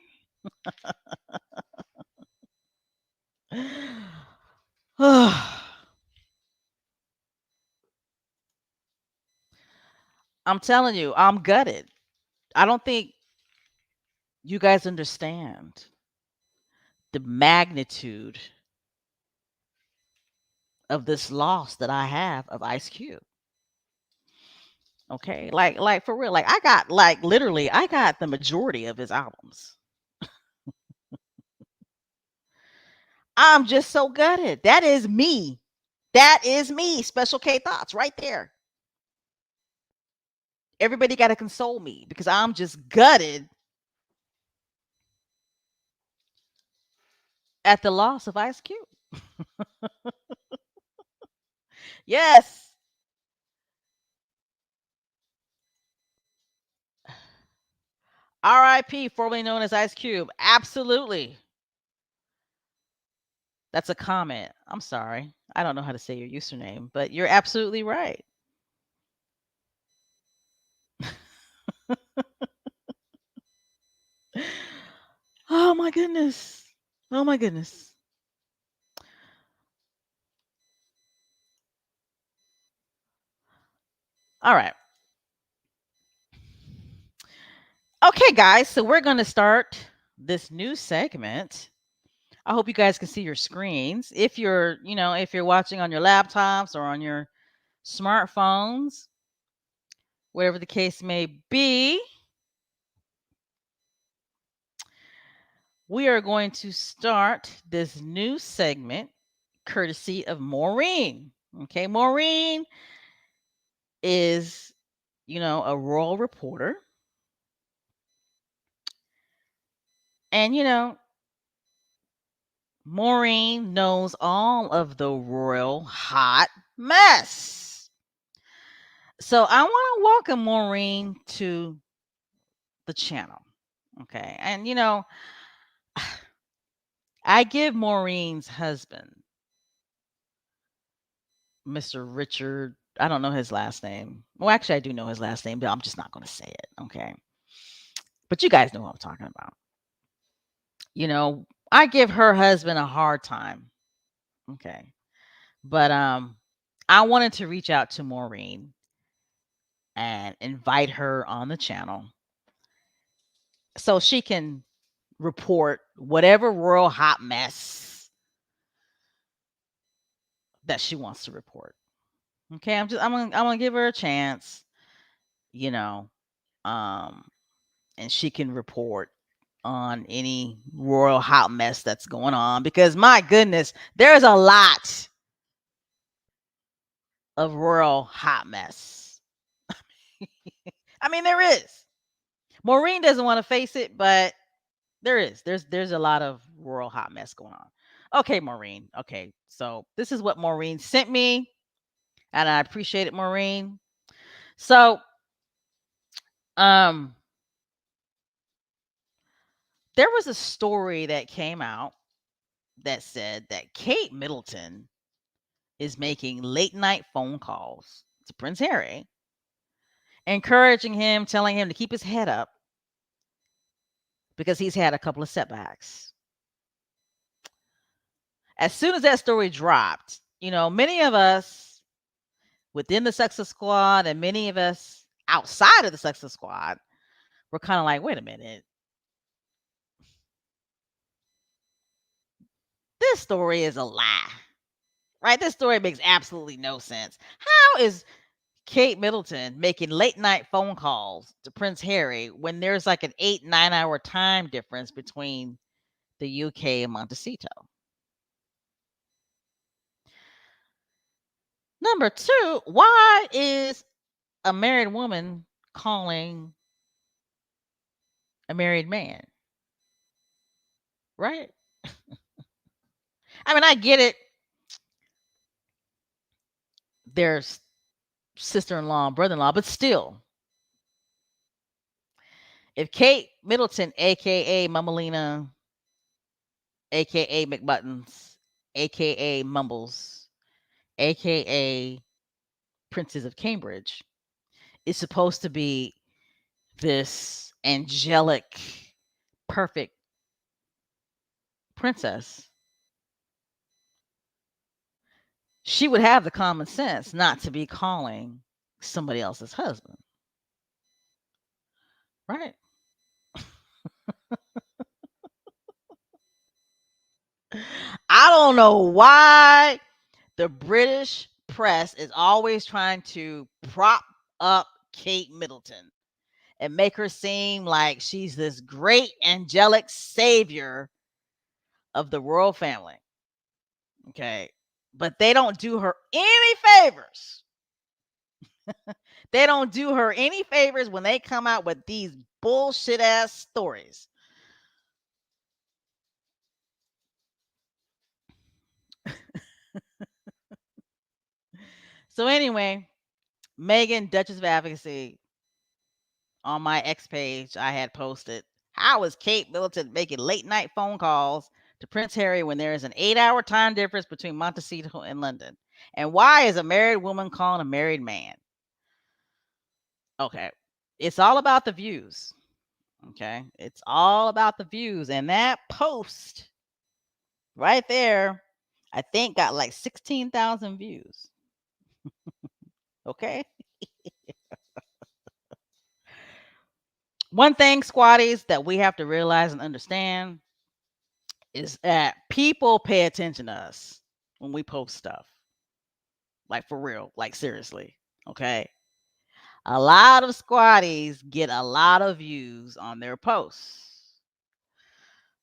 I'm telling you, I'm gutted. I don't think you guys understand the magnitude of this loss that I have of Ice Cube. Okay, like for real, like I got like literally, I got the majority of his albums. I'm just so gutted. That is me. That is me. Special K thoughts right there. Everybody got to console me because I'm just gutted at the loss of Ice Cube. Yes. RIP, formerly known as Ice Cube. Absolutely. That's a comment. I'm sorry. I don't know how to say your username, but you're absolutely right. Oh my goodness. Oh my goodness. All right. Okay, guys. So we're going to start this new segment. I hope you guys can see your screens. If you're watching on your laptops or on your smartphones, whatever the case may be, we are going to start this new segment courtesy of Maureen. Okay, Maureen is, a royal reporter. And, Maureen knows all of the royal hot mess. So I want to welcome Maureen to the channel. Okay. And, I give Maureen's husband, Mr. Richard, I don't know his last name. Well, actually, I do know his last name, but I'm just not going to say it. Okay. But you guys know what I'm talking about. I give her husband a hard time. Okay. But I wanted to reach out to Maureen and invite her on the channel so she can report whatever royal hot mess that she wants to report. Okay, I'm gonna give her a chance, you know, um, and she can report on any royal hot mess that's going on because my goodness, there's a lot of royal hot mess. I mean, there is. Maureen doesn't want to face it, but there's a lot of rural hot mess going on. Okay, Maureen. Okay, so this is what Maureen sent me, and I appreciate it, Maureen. So, um, there was a story that came out that said that Kate Middleton is making late night phone calls to Prince Harry, encouraging him, telling him to keep his head up because he's had a couple of setbacks. As soon as that story dropped, many of us within the Success Squad and many of us outside of the Success Squad were kind of like, wait a minute, this story is a lie, right? This story makes absolutely no sense. How is Kate Middleton making late night phone calls to Prince Harry when there's like an 8-9 hour time difference between the UK and Montecito? Number two, why is a married woman calling a married man? Right? I mean, I get it. There's sister-in-law and brother-in-law, but still, if Kate Middleton, aka Mummelina, aka McButtons, aka Mumbles, aka Princess of Cambridge, is supposed to be this angelic, perfect princess, she would have the common sense not to be calling somebody else's husband, right? I don't know why the British press is always trying to prop up Kate Middleton and make her seem like she's this great angelic savior of the royal family. Okay. But they don't do her any favors. They don't do her any favors when they come out with these bullshit ass stories. So anyway, Megan, Duchess of Advocacy, on my X page, I had posted, how is Kate Middleton making late night phone calls to Prince Harry when there is an 8 hour time difference between Montecito and London? And why is a married woman calling a married man? Okay. It's all about the views. Okay. It's all about the views. And that post right there, I think got like 16,000 views. Okay. One thing, squatties, that we have to realize and understand is that people pay attention to us when we post stuff. Like for real, like seriously. Okay. A lot of squatties get a lot of views on their posts.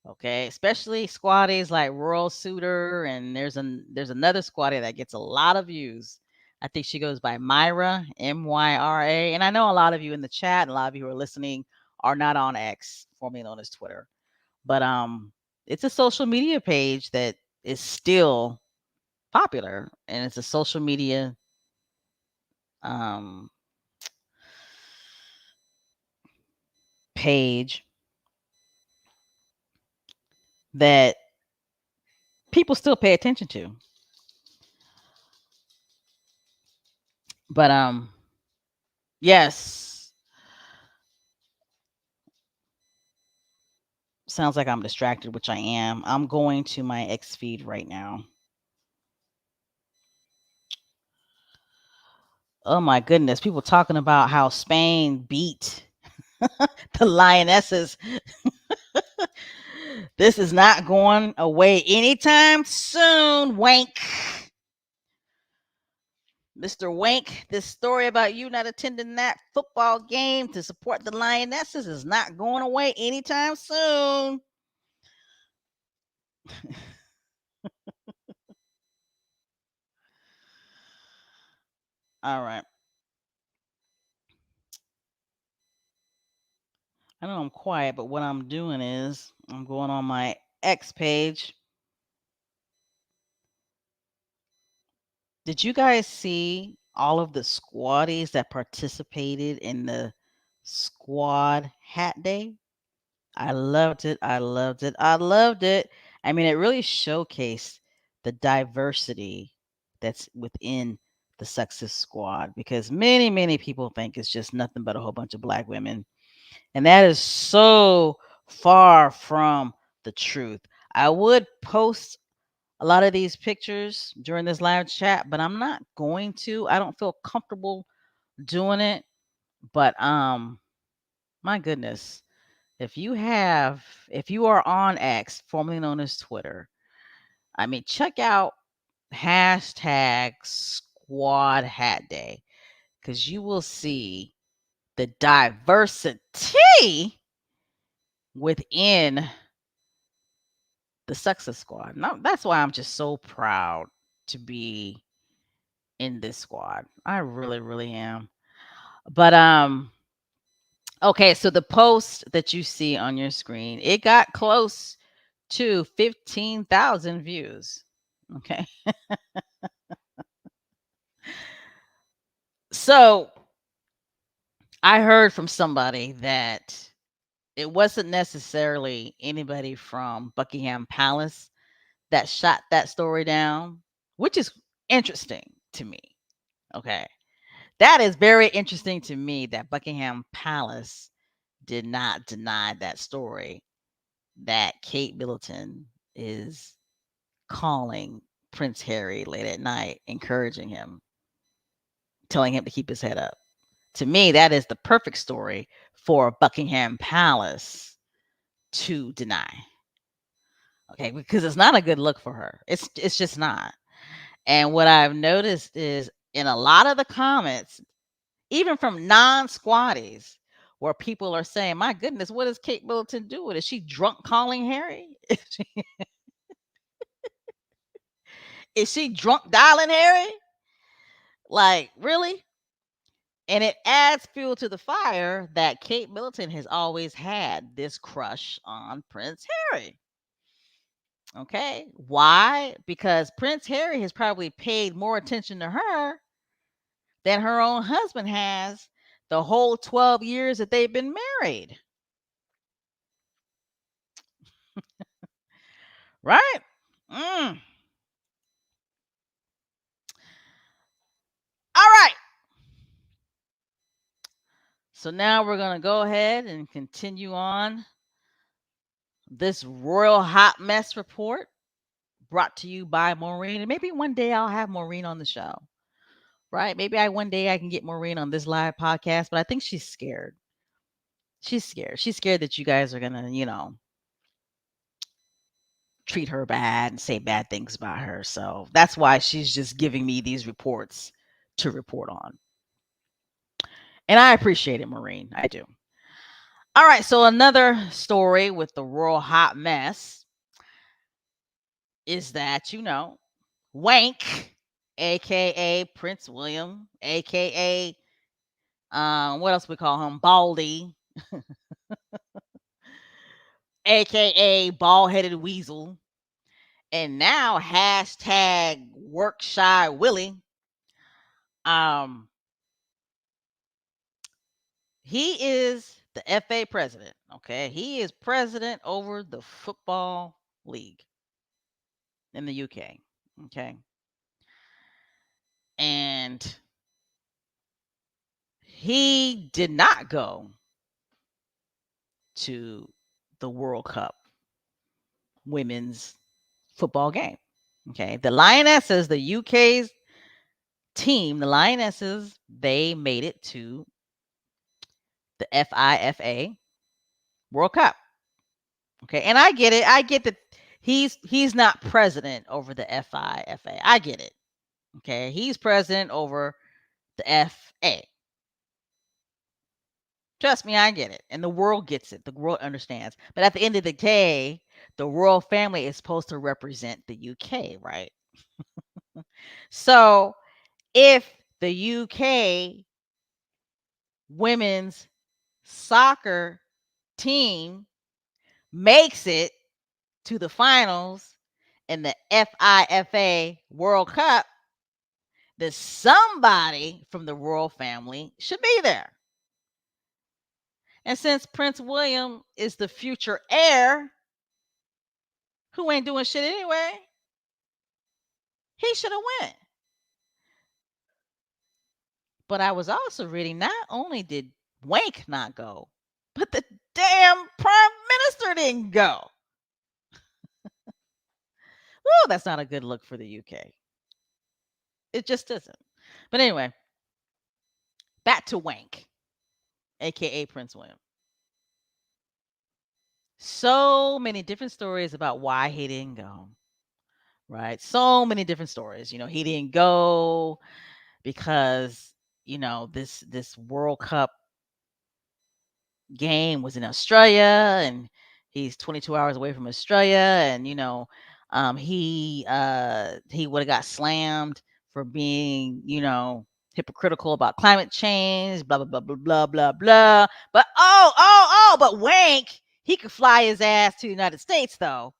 Okay, especially squatties like Rural Suitor, and there's another squatty that gets a lot of views. I think she goes by Myra, Myra, and I know a lot of you in the chat, and a lot of you who are listening are not on X, formerly known as Twitter, but it's a social media page that is still popular, and it's a social media um page that people still pay attention to. But yes, sounds like I'm distracted, which I am. I'm going to my X feed right now. Oh my goodness, people talking about how Spain beat the Lionesses. This is not going away anytime soon, Wank. Mr. Wank, this story about you not attending that football game to support the Lionesses is not going away anytime soon. All right. I know I'm quiet, but what I'm doing is I'm going on my X page. Did you guys see all of the squaddies that participated in the squad hat day? I loved it. I loved it. I loved it. I mean, it really showcased the diversity that's within the sexist squad because many, many people think it's just nothing but a whole bunch of black women. And that is so far from the truth. I would post a lot of these pictures during this live chat, but I'm not going to. I don't feel comfortable doing it. But my goodness, if you are on X, formerly known as Twitter, I mean, check out hashtag Squad Hat Day because you will see the diversity within the Success Squad. Now, that's why I'm just so proud to be in this squad. I really, really am. But okay, so the post that you see on your screen, it got close to 15,000 views. Okay. So I heard from somebody that it wasn't necessarily anybody from Buckingham Palace that shot that story down, which is interesting to me. Okay. That is very interesting to me that Buckingham Palace did not deny that story that Kate Middleton is calling Prince Harry late at night, encouraging him, telling him to keep his head up. To me, that is the perfect story for Buckingham Palace to deny. Okay, because it's not a good look for her. It's just not. And what I've noticed is in a lot of the comments, even from non-squatties, where people are saying, "My goodness, what is Kate Middleton doing? Is she drunk calling Harry? Is she drunk dialing Harry? Like, really?" And it adds fuel to the fire that Kate Middleton has always had this crush on Prince Harry. Okay. Why? Because Prince Harry has probably paid more attention to her than her own husband has the whole 12 years that they've been married. Right? Mm. All right. So now we're going to go ahead and continue on this royal hot mess report brought to you by Maureen. And maybe one day I'll have Maureen on the show. Right? Maybe one day I can get Maureen on this live podcast, but I think she's scared. She's scared. She's scared that you guys are gonna, treat her bad and say bad things about her. So that's why she's just giving me these reports to report on. And I appreciate it, Maureen. I do. All right. So another story with the royal hot mess is that, Wank, aka Prince William, aka what else we call him? Baldy, aka bald headed weasel, and now hashtag work shy Willie. Um, he is the FA president. Okay, he is president over the football league in the UK. Okay, and he did not go to the World Cup women's football game. Okay, the Lionesses, the UK's team, the Lionesses, they made it to the FIFA World Cup. Okay, and I get it. I get that he's not president over the FIFA. I get it. Okay, he's president over the FA. Trust me, I get it. And the world gets it. The world understands. But at the end of the day, the royal family is supposed to represent the UK, right? So if the UK women's soccer team makes it to the finals in the FIFA World Cup, then somebody from the royal family should be there. And since Prince William is the future heir, who ain't doing shit anyway, he should have went. But I was also reading, not only did Wank not go, but the damn prime minister didn't go. Well, that's not a good look for the UK. It just isn't. But anyway, back to Wank, aka Prince William. So many different stories about why he didn't go. Right? So many different stories. He didn't go because, this World Cup game was in Australia and he's 22 hours away from Australia, and he would have got slammed for being, hypocritical about climate change, blah blah blah blah blah blah blah. But but Wank, he could fly his ass to the United States though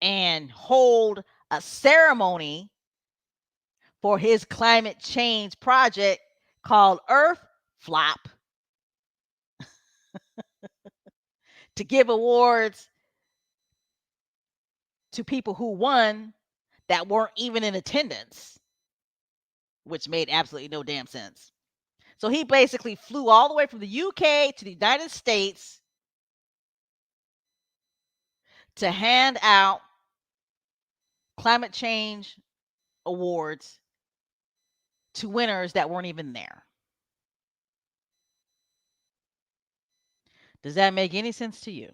and hold a ceremony for his climate change project called Earth Flop to give awards to people who won that weren't even in attendance, which made absolutely no damn sense. So he basically flew all the way from the UK to the United States to hand out climate change awards to winners that weren't even there. Does that make any sense to you?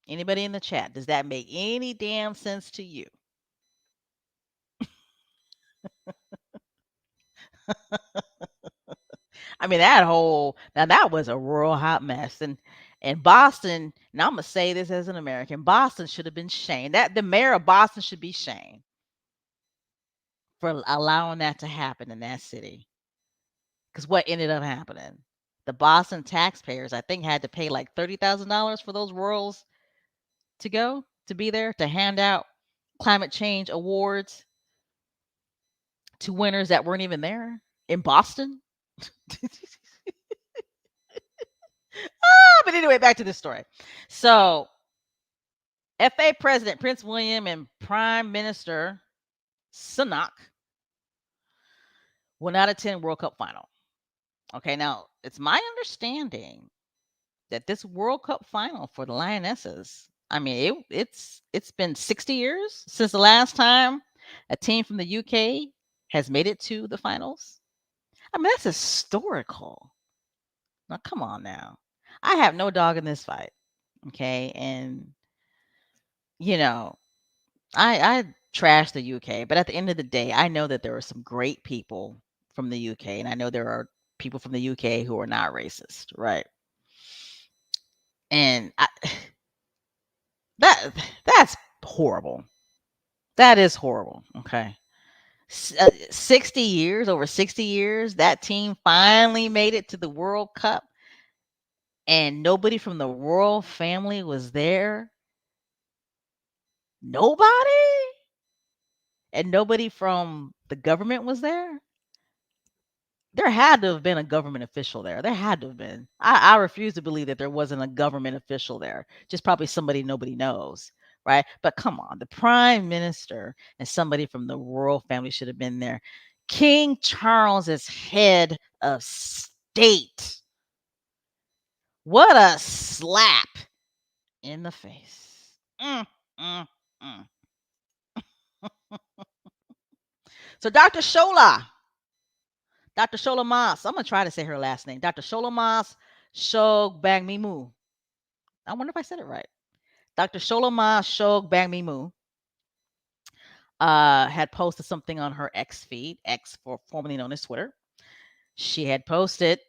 Anybody in the chat, does that make any damn sense to you? I mean, that was a real hot mess. And Boston, and I'm gonna say this as an American, Boston should have been shamed. That the mayor of Boston should be shamed for allowing that to happen in that city. Because what ended up happening? The Boston taxpayers, I think, had to pay like $30,000 for those royals to be there, to hand out climate change awards to winners that weren't even there in Boston. But anyway, back to this story. So, FA President Prince William and Prime Minister Sunak will not attend World Cup final. Okay, now it's my understanding that this World Cup final for the Lionesses, I mean, it's been 60 years since the last time a team from the UK has made it to the finals. I mean, that's historical. Now, come on now. I have no dog in this fight. Okay, and you know, I trash the UK, but at the end of the day, I know that there are some great people from the UK, and I know there are people from the UK who are not racist, right? And that that's horrible. That is horrible. Okay. 60 years, over 60 years, that team finally made it to the World Cup and nobody from the royal family was there. Nobody? And nobody from the government was there? There had to have been a government official there. There had to have been. I refuse to believe that there wasn't a government official there. Just probably somebody nobody knows, right? But come on, the prime minister and somebody from the royal family should have been there. King Charles is head of state. What a slap in the face. Mm, mm, mm. So Dr. Shola Mas, I'm going to try to say her last name. Dr. Shola Mas Shog Bang Mi Moo. I wonder if I said it right. Dr. Shola Mas Shog Bang Mi Moo had posted something on her X feed, formerly known as Twitter. She had posted,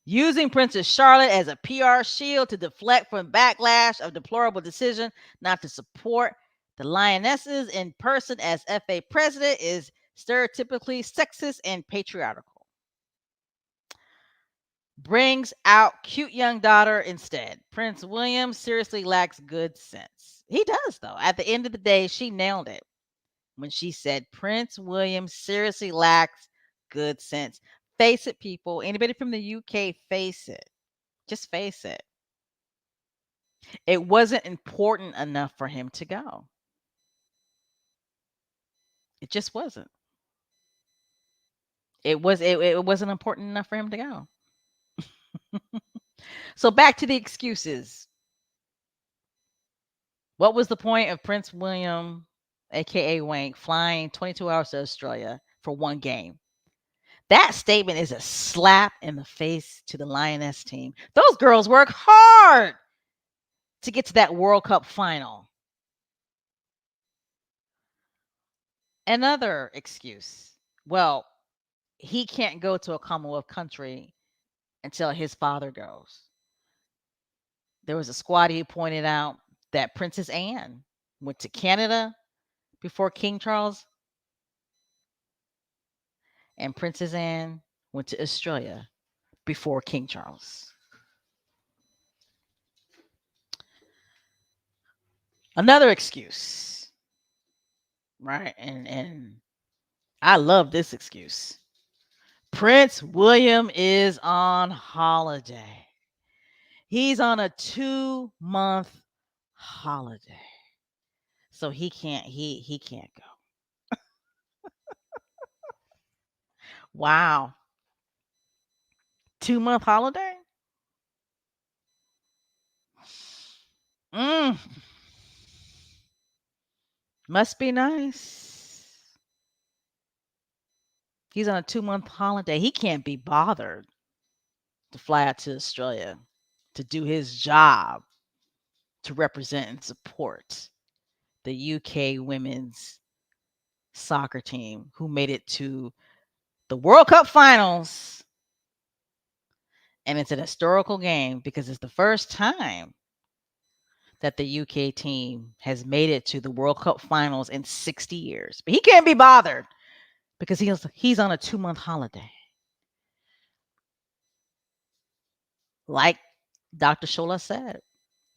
using Princess Charlotte as a PR shield to deflect from backlash of deplorable decision not to support the Lionesses in person as FA president is stereotypically sexist and patriarchal. brings out cute young daughter instead. Prince William seriously lacks good sense. He does, though. At the end of the day, she nailed it when she said Prince William seriously lacks good sense. Face it, people. Anybody from the UK, face it. Just face it. It wasn't important enough for him to go. It just wasn't. It wasn't important enough for him to go. So back to the excuses. What was the point of Prince William, aka Wank, flying 22 hours to Australia for one game? That statement is a slap in the face to the Lioness team. Those girls work hard to get to that World Cup final. Another excuse. Well, he can't go to a Commonwealth country until his father goes. There was a squad who pointed out that Princess Anne went to Canada before King Charles, and Princess Anne went to Australia before King Charles. Another excuse, right? And I love this excuse. Prince William is on holiday. He's on a 2-month holiday. So he can't go. Wow. 2-month holiday? Mm, must be nice. He's on a 2-month holiday. He can't be bothered to fly out to Australia to do his job to represent and support the UK women's soccer team who made it to the World Cup finals. And it's an historical game because it's the first time that the UK team has made it to the World Cup finals in 60 years. But he can't be bothered because he's on a 2-month holiday. Like Dr. Shola said,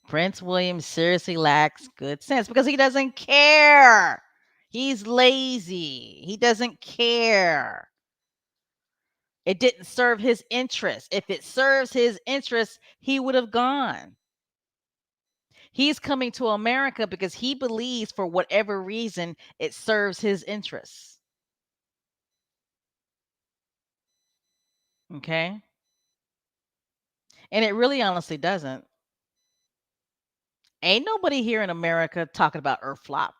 Prince William seriously lacks good sense because he doesn't care. He's lazy. He doesn't care. It didn't serve his interest. If it serves his interest, he would have gone. He's coming to America because he believes, for whatever reason, it serves his interests. Okay? And it really honestly doesn't. Ain't nobody here in America talking about Earth flop.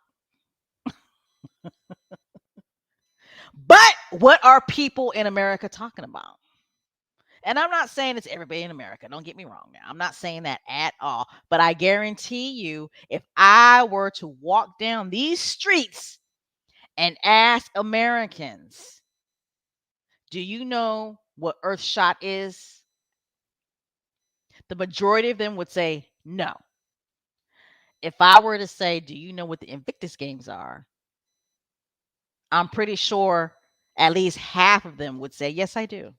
But what are people in America talking about? And I'm not saying it's everybody in America. Don't get me wrong now. I'm not saying that at all. But I guarantee you, if I were to walk down these streets and ask Americans, do you know what Earthshot is? The majority of them would say no. If I were to say, do you know what the Invictus Games are? I'm pretty sure at least half of them would say, yes, I do.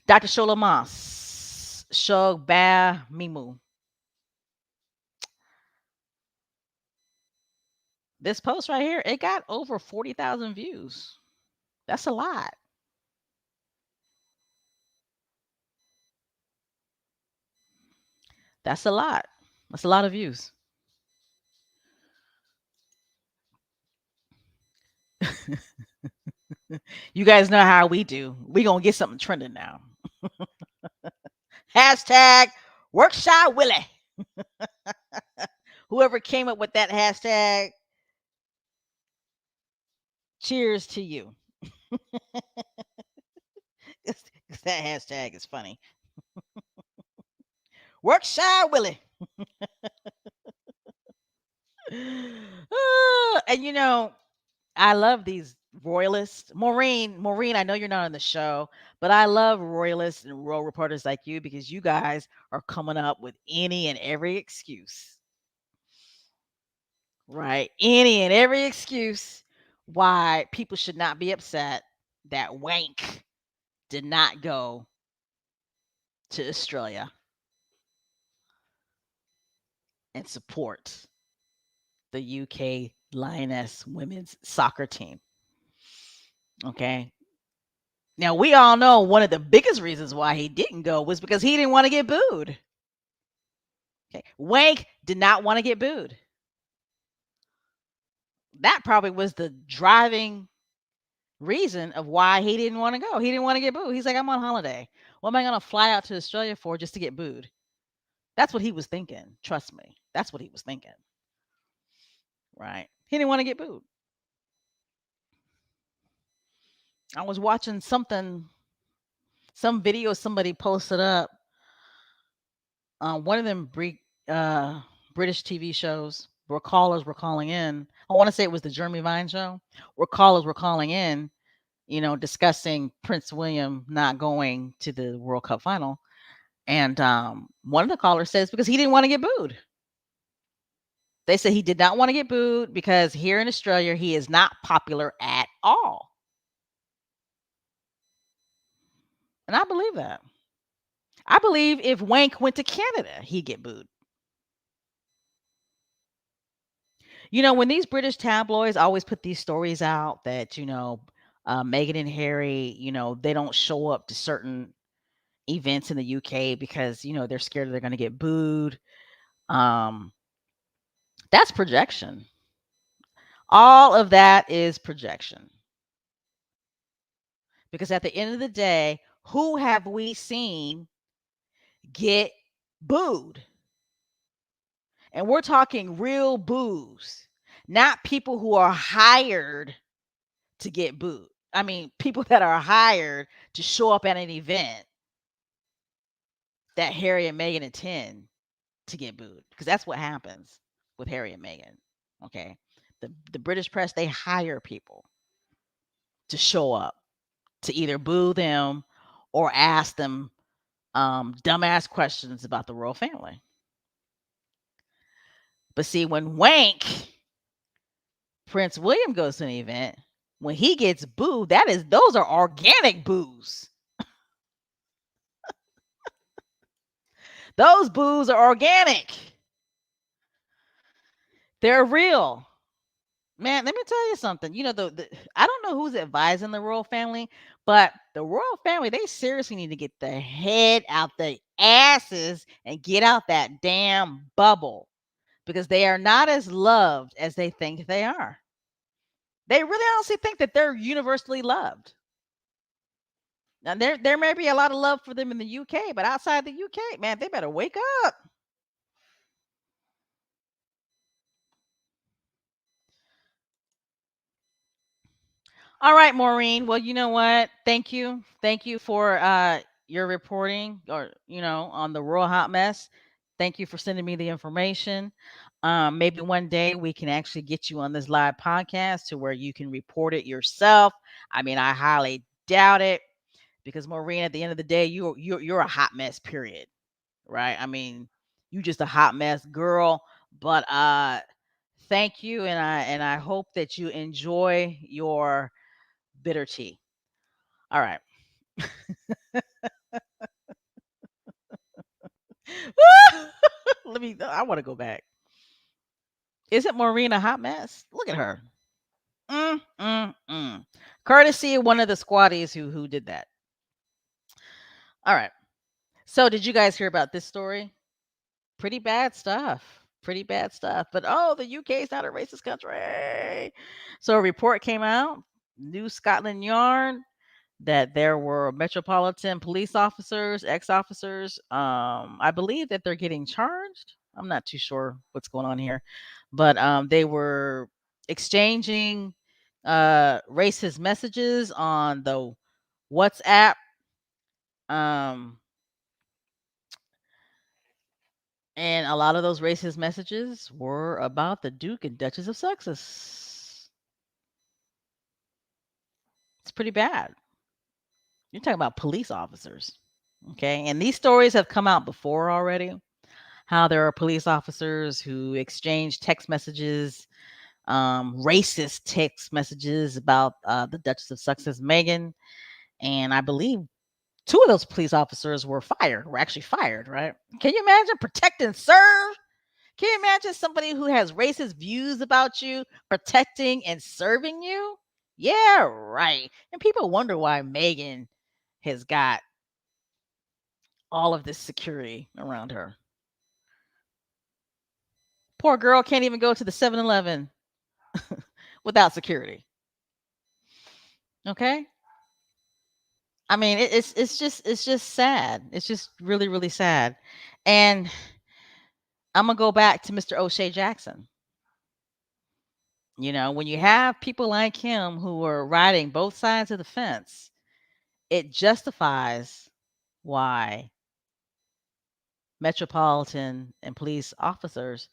Dr. Sholamas, Shog Ba Mimu. This post right here, it got over 40,000 views. That's a lot. That's a lot. That's a lot of views. You guys know how we do. We gonna get something trending now. Hashtag Workshop Willie. Whoever came up with that hashtag, cheers to you. 'Cause that hashtag is funny. Workshop Willie. And I love these royalists. Maureen, I know you're not on the show, but I love royalists and royal reporters like you because you guys are coming up with any and every excuse. Right? Any and every excuse why people should not be upset that Wank did not go to Australia and support the UK Lioness women's soccer team. Okay. Now, we all know one of the biggest reasons why he didn't go was because he didn't want to get booed. Okay. Wank did not want to get booed. That probably was the driving reason of why he didn't want to go. He didn't want to get booed. He's like, I'm on holiday. What am I going to fly out to Australia for just to get booed? That's what he was thinking. Trust me. That's what he was thinking. Right. He didn't want to get booed. I was watching some video somebody posted up on one of them British TV shows where callers were calling in. I want to say it was the Jeremy Vine show, where callers were calling in, discussing Prince William not going to the World Cup final. And one of the callers says because he didn't want to get booed. They said he did not want to get booed because here in Australia, he is not popular at all. And I believe that. I believe if Wank went to Canada, he'd get booed. When these British tabloids always put these stories out that, Meghan and Harry, they don't show up to certain events in the UK because, they're scared they're going to get booed. Um, that's projection. All of that is projection. Because at the end of the day, who have we seen get booed? And we're talking real boos, not people who are hired to get booed. I mean, people that are hired to show up at an event that Harry and Meghan attend to get booed, because that's what happens with Harry and Meghan. Okay, the British press, they hire people to show up to either boo them or ask them dumbass questions about the royal family. But see, when Prince William goes to an event, when he gets booed, those are organic boos. Those boos are organic. They're real. Man, let me tell you something. I don't know who's advising the royal family, but the royal family, they seriously need to get their head out their asses and get out that damn bubble, because they are not as loved as they think they are. They really honestly think that they're universally loved. Now there may be a lot of love for them in the UK, but outside the UK, man, they better wake up. All right, Maureen. Well, you know what? Thank you. Thank you for your reporting, or on the Royal Hot Mess. Thank you for sending me the information. Maybe one day we can actually get you on this live podcast to where you can report it yourself. I mean, I highly doubt it, because Maureen, at the end of the day, you're a hot mess, period. Right? I mean, you just a hot mess girl. But thank you, and I hope that you enjoy your bitter tea. All right. I want to go back. Isn't Maureen a hot mess? Look at her. Mm, mm, mm. Courtesy of one of the squatties who did that. All right. So, did you guys hear about this story? Pretty bad stuff. Pretty bad stuff. But the UK is not a racist country. So, a report came out, New Scotland Yard, that there were metropolitan police officers, ex-officers. I believe that they're getting charged. I'm not too sure what's going on here, but they were exchanging racist messages on the WhatsApp. Um, and a lot of those racist messages were about the Duke and Duchess of Sussex. It's pretty bad. You're talking about police officers. Okay. And these stories have come out before already. How there are police officers who exchange text messages racist text messages about the Duchess of Sussex, Meghan, and I believe two of those police officers were actually fired, right? Can you imagine protect and serve? Can you imagine somebody who has racist views about you protecting and serving you? Yeah, right. And people wonder why Meghan has got all of this security around her. Poor girl can't even go to the 7-Eleven without security. Okay? I mean, it's just sad. It's just really really sad. And I'm gonna go back to Mr. O'Shea Jackson. When you have people like him who are riding both sides of the fence, it justifies why metropolitan and police officers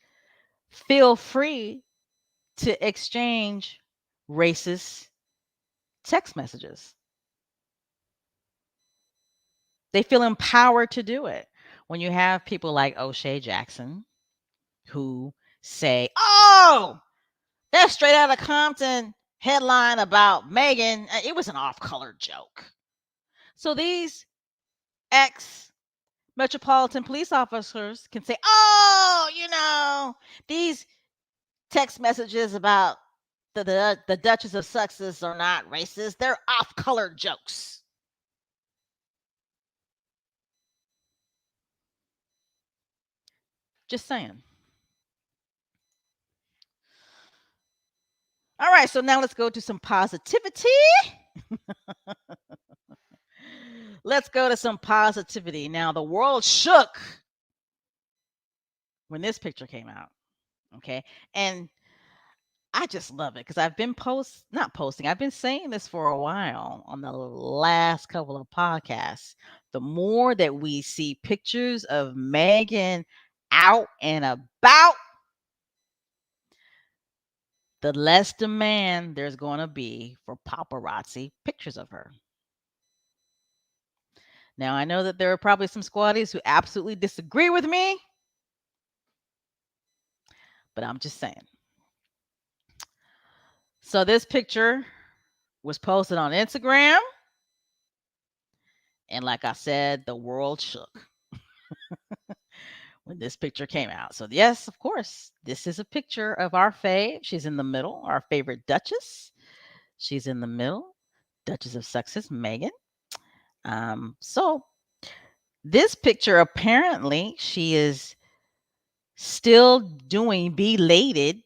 feel free to exchange racist text messages. They feel empowered to do it. When you have people like O'Shea Jackson who say, "Oh, that's straight out of Compton headline about Megan. It was an off-color joke." So these ex metropolitan police officers can say, "Oh, these text messages about the Duchess of Sussex are not racist. They're off-color jokes." Just saying. All right, so now let's go to some positivity. Let's go to some positivity. Now, the world shook when this picture came out. Okay. And I just love it because I've been not posting, I've been saying this for a while on the last couple of podcasts. The more that we see pictures of Megan out and about, the less demand there's going to be for paparazzi pictures of her. Now, I know that there are probably some squaddies who absolutely disagree with me, but I'm just saying. So, this picture was posted on Instagram. And like I said, the world shook when this picture came out. So, yes, of course, this is a picture of our fave. She's in the middle, our favorite Duchess. She's in the middle, Duchess of Sussex, Meghan. So, this picture apparently she is still doing belated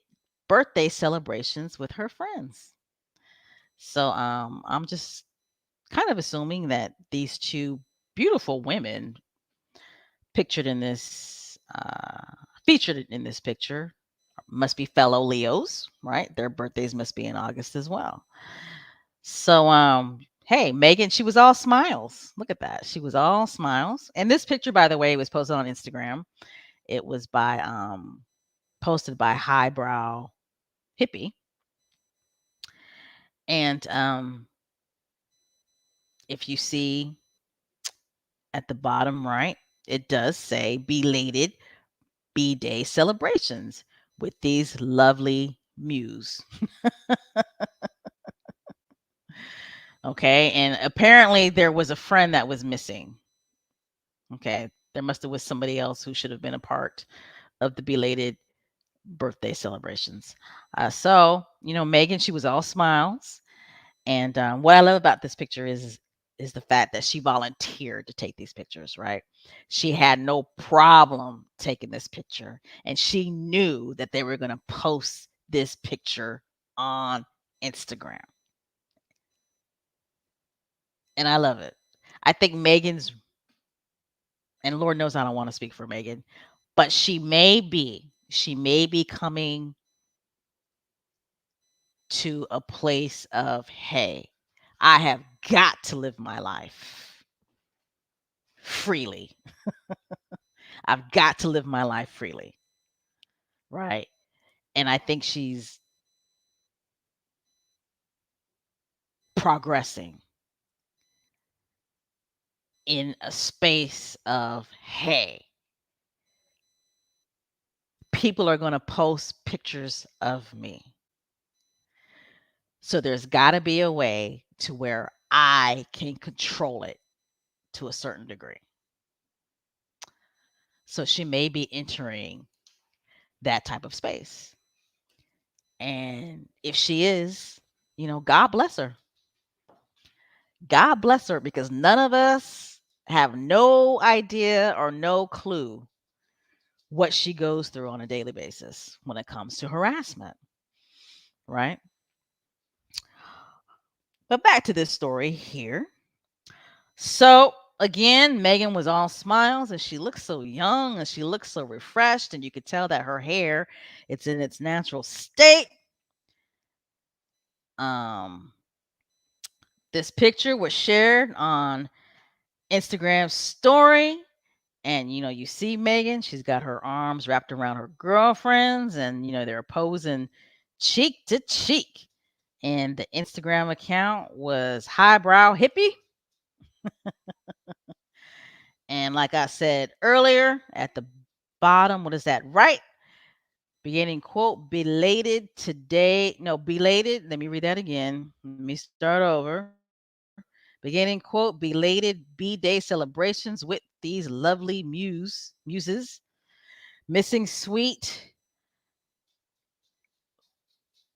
birthday celebrations with her friends. So, I'm just kind of assuming that these two beautiful women pictured in this featured in this picture must be fellow Leos, right? Their birthdays must be in August as well. So hey, Megan, she was all smiles. Look at that. She was all smiles. And this picture, by the way, was posted on Instagram. It was by posted by Highbrow Hippie. And if you see at the bottom right, it does say belated B-Day celebrations with these lovely muse. Okay, and apparently there was a friend that was missing. Okay, there must have was somebody else who should have been a part of the belated birthday celebrations. So Megan, she was all smiles, and what I love about this picture is the fact that she volunteered to take these pictures. Right, she had no problem taking this picture, and she knew that they were going to post this picture on Instagram. And I love it. I think Megan's, and Lord knows I don't want to speak for Megan, but she may be coming to a place of, hey, I have got to live my life freely. I've got to live my life freely. Right. And I think she's progressing in a space of, hey, people are going to post pictures of me. So there's got to be a way to where I can control it to a certain degree. So she may be entering that type of space. And if she is, God bless her. God bless her, because none of us have no idea or no clue what she goes through on a daily basis when it comes to harassment, right? But back to this story here. So again, Megan was all smiles, and she looked so young, and she looked so refreshed, and you could tell that her hair, it's in its natural state. Um, this picture was shared on Instagram story, and you see Megan, she's got her arms wrapped around her girlfriends, and they're posing cheek to cheek. And the Instagram account was Highbrow Hippie. And like I said earlier, at the bottom, what is that? Right. Beginning quote, belated today. No, belated. Let me read that again. Let me start over. Beginning quote, belated B-Day celebrations with these lovely muses. Missing sweet.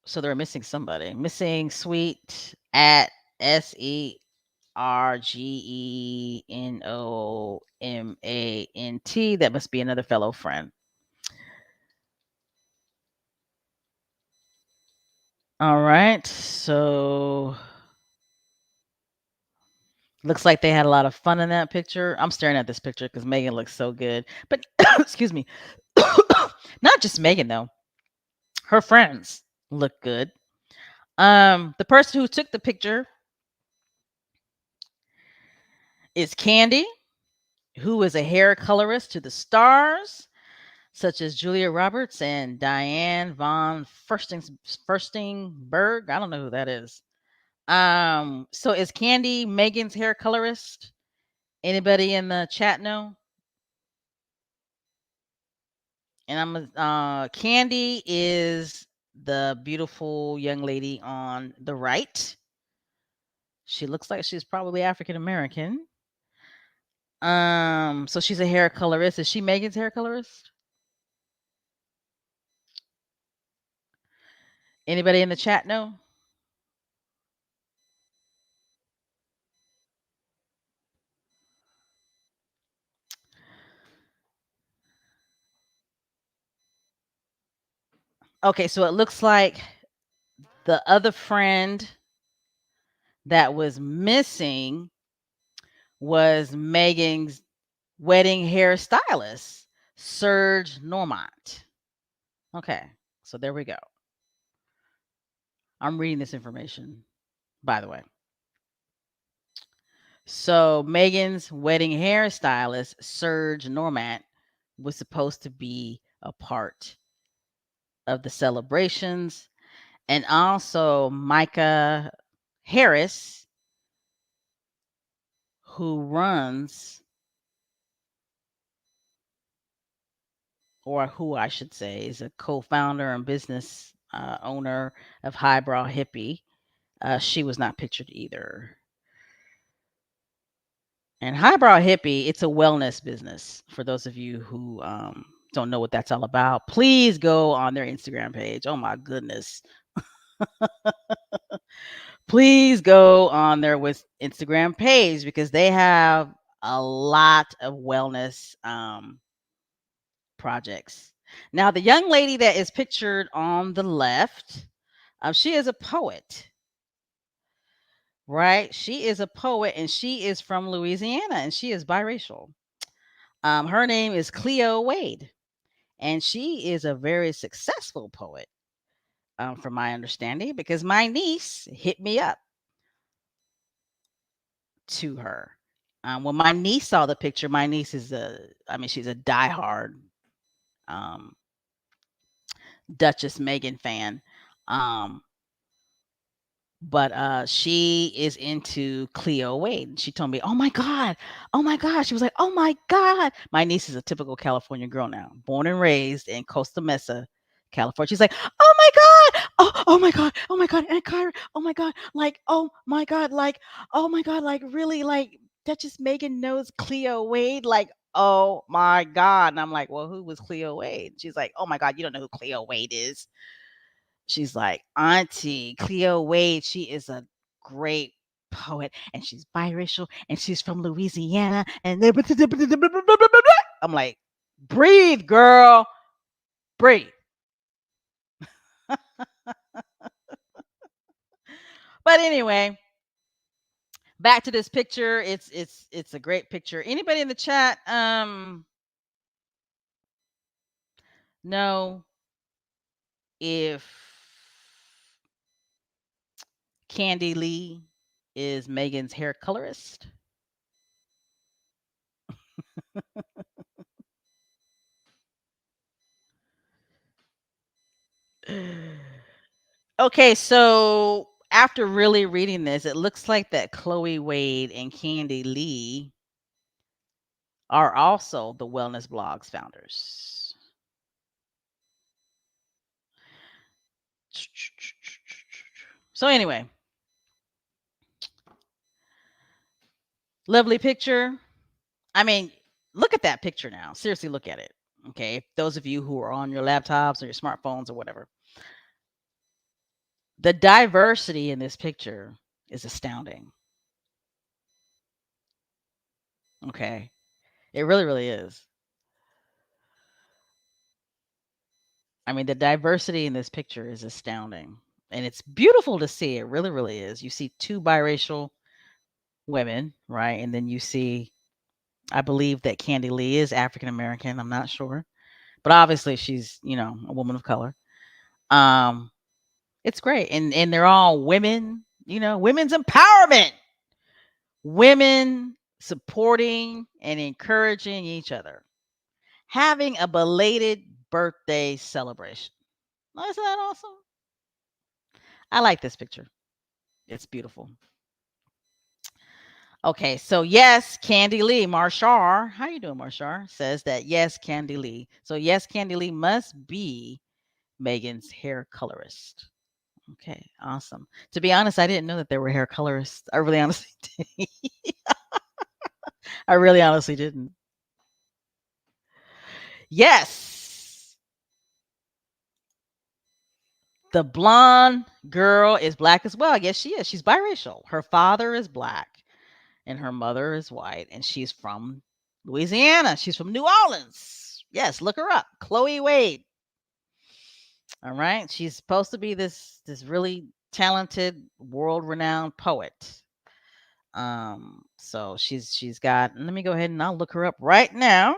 So they're missing somebody. Missing sweet at SERGENOMANT. That must be another fellow friend. All right. So looks like they had a lot of fun in that picture. I'm staring at this picture because Megan looks so good. But excuse me. Not just Megan though. Her friends look good. The person who took the picture is Candy, who is a hair colorist to the stars, such as Julia Roberts and Diane von Firstingberg. I don't know who that is. So is Candy Megan's hair colorist? Anybody in the chat know? And Candy is the beautiful young lady on the right. She looks like she's probably African American. So she's a hair colorist. Is she Megan's hair colorist? Anybody in the chat know? Okay, so it looks like the other friend that was missing was Megan's wedding hairstylist, Serge Normant. Okay, so there we go. I'm reading this information, by the way. So Megan's wedding hairstylist, Serge Normant, was supposed to be a part of the celebrations. And also Micah Harris, who runs, or who I should say is a co-founder and business owner of Highbrow Hippie. She was not pictured either. And Highbrow Hippie, it's a wellness business. For those of you who don't know what that's all about, please go on their Instagram page. Oh my goodness. Please go on their Instagram page, because they have a lot of wellness projects. Now, the young lady that is pictured on the left, she is a poet, right? She is a poet, and she is from Louisiana, and she is biracial. Her name is Cleo Wade, and she is a very successful poet, from my understanding, because my niece hit me up to her. When my niece saw the picture, my niece is she's a diehard um, Duchess Megan fan. Um, but she is into Cleo Wade. She told me, "Oh my god, oh my god!" She was like, "Oh my god!" My niece is a typical California girl now, born and raised in Costa Mesa, California. She's like, "Oh my god, oh my god, oh my god, and Kyra, oh my god, like oh my god, like oh my god, like really, like Duchess Megan knows Cleo Wade, like oh my god, and I'm like, well, who was Cleo Wade? She's like, oh my god, you don't know who Cleo Wade is. She's like, Auntie Cleo Wade, she is a great poet, and she's biracial, and she's from Louisiana, and I'm like, breathe, girl, breathe. But anyway, back to this picture. It's a great picture. Anybody in the chat know if Candy Lee is Megan's hair colorist? Okay, so after really reading this, it looks like that Chloe Wade and Candy Lee are also the Wellness Blogs founders. So anyway, lovely picture. I mean, look at that picture now. Seriously, look at it. Okay, those of you who are on your laptops or your smartphones or whatever. The diversity in this picture is astounding. Okay. It really, really is. I mean, the diversity in this picture is astounding. And it's beautiful to see. It really, really is. You see two biracial women, right? And then you see, I believe that Candy Lee is African American. I'm not sure. But obviously she's, a woman of color. It's great. And they're all women, women's empowerment. Women supporting and encouraging each other. Having a belated birthday celebration. Isn't that awesome? I like this picture. It's beautiful. Okay, so yes, Candy Lee, Marshar, how you doing, Marshar? Says that yes, Candy Lee. So yes, Candy Lee must be Megan's hair colorist. Okay, awesome. To be honest, I didn't know that there were hair colorists. I really honestly didn't. I really honestly didn't. Yes. The blonde girl is black as well. Yes, she is. She's biracial. Her father is black and her mother is white, and she's from Louisiana. She's from New Orleans. Yes, look her up. Chloe Wade. All right. She's supposed to be this really talented, world-renowned poet. So she's got, let me go ahead and I'll look her up right now.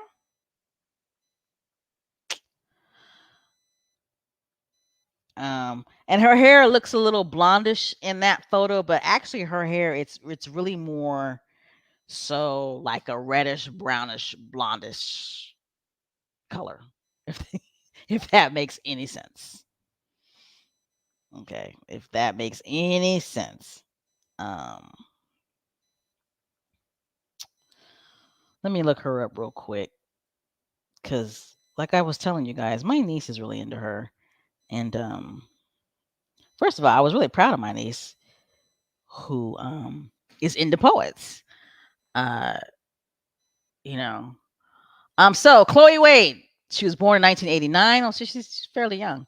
And her hair looks a little blondish in that photo, but actually her hair, it's really more so like a reddish, brownish, blondish color. If if that makes any sense. Okay, if that makes any sense. Let me look her up real quick, cuz like I was telling you guys, my niece is really into her. And first of all, I was really proud of my niece who is into poets. Uh, you know. So Chloe Wade, she was born in 1989. Oh, so she's fairly young.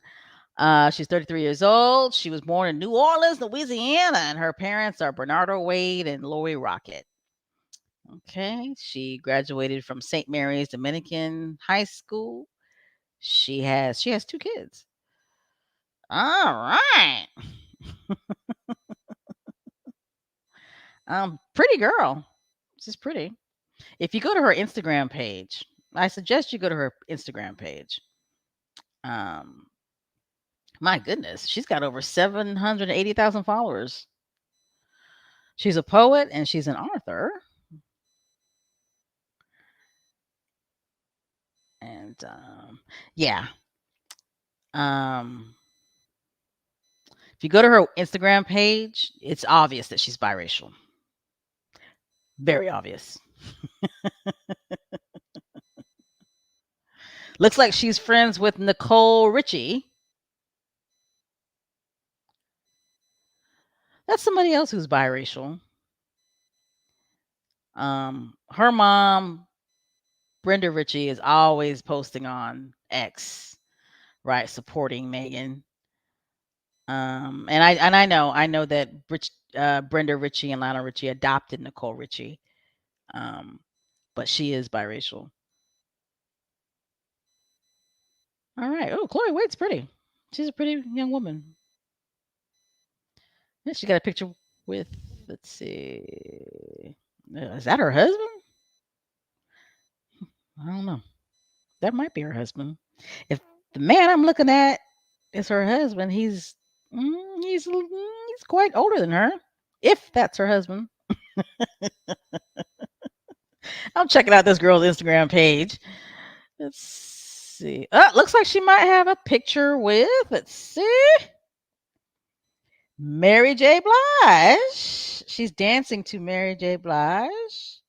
She's 33 years old. She was born in New Orleans, Louisiana, and her parents are Bernardo Wade and Lori Rocket. Okay, she graduated from St. Mary's Dominican High School. She has two kids. All right. Pretty girl. She's pretty. If you go to her Instagram page, I suggest you go to her Instagram page. Um, my goodness, she's got over 780,000 followers. She's a poet and she's an author. And yeah. Um, if you go to her Instagram page, it's obvious that she's biracial. Very obvious. Looks like she's friends with Nicole Richie. That's somebody else who's biracial. Her mom, Brenda Ritchie, is always posting on X, right, supporting Megan. And I know that Brenda Ritchie and Lionel Richie adopted Nicole Richie, um, but she is biracial. All right. Oh, Chloe Wade's pretty. She's a pretty young woman. Yeah, she got a picture with. Let's see. Is that her husband? I don't know. That might be her husband. If the man I'm looking at is her husband, he's quite older than her. If that's her husband, I'm checking out this girl's Instagram page. Let's see. Looks like she might have a picture with. Let's see. Mary J. Blige. She's dancing to Mary J. Blige.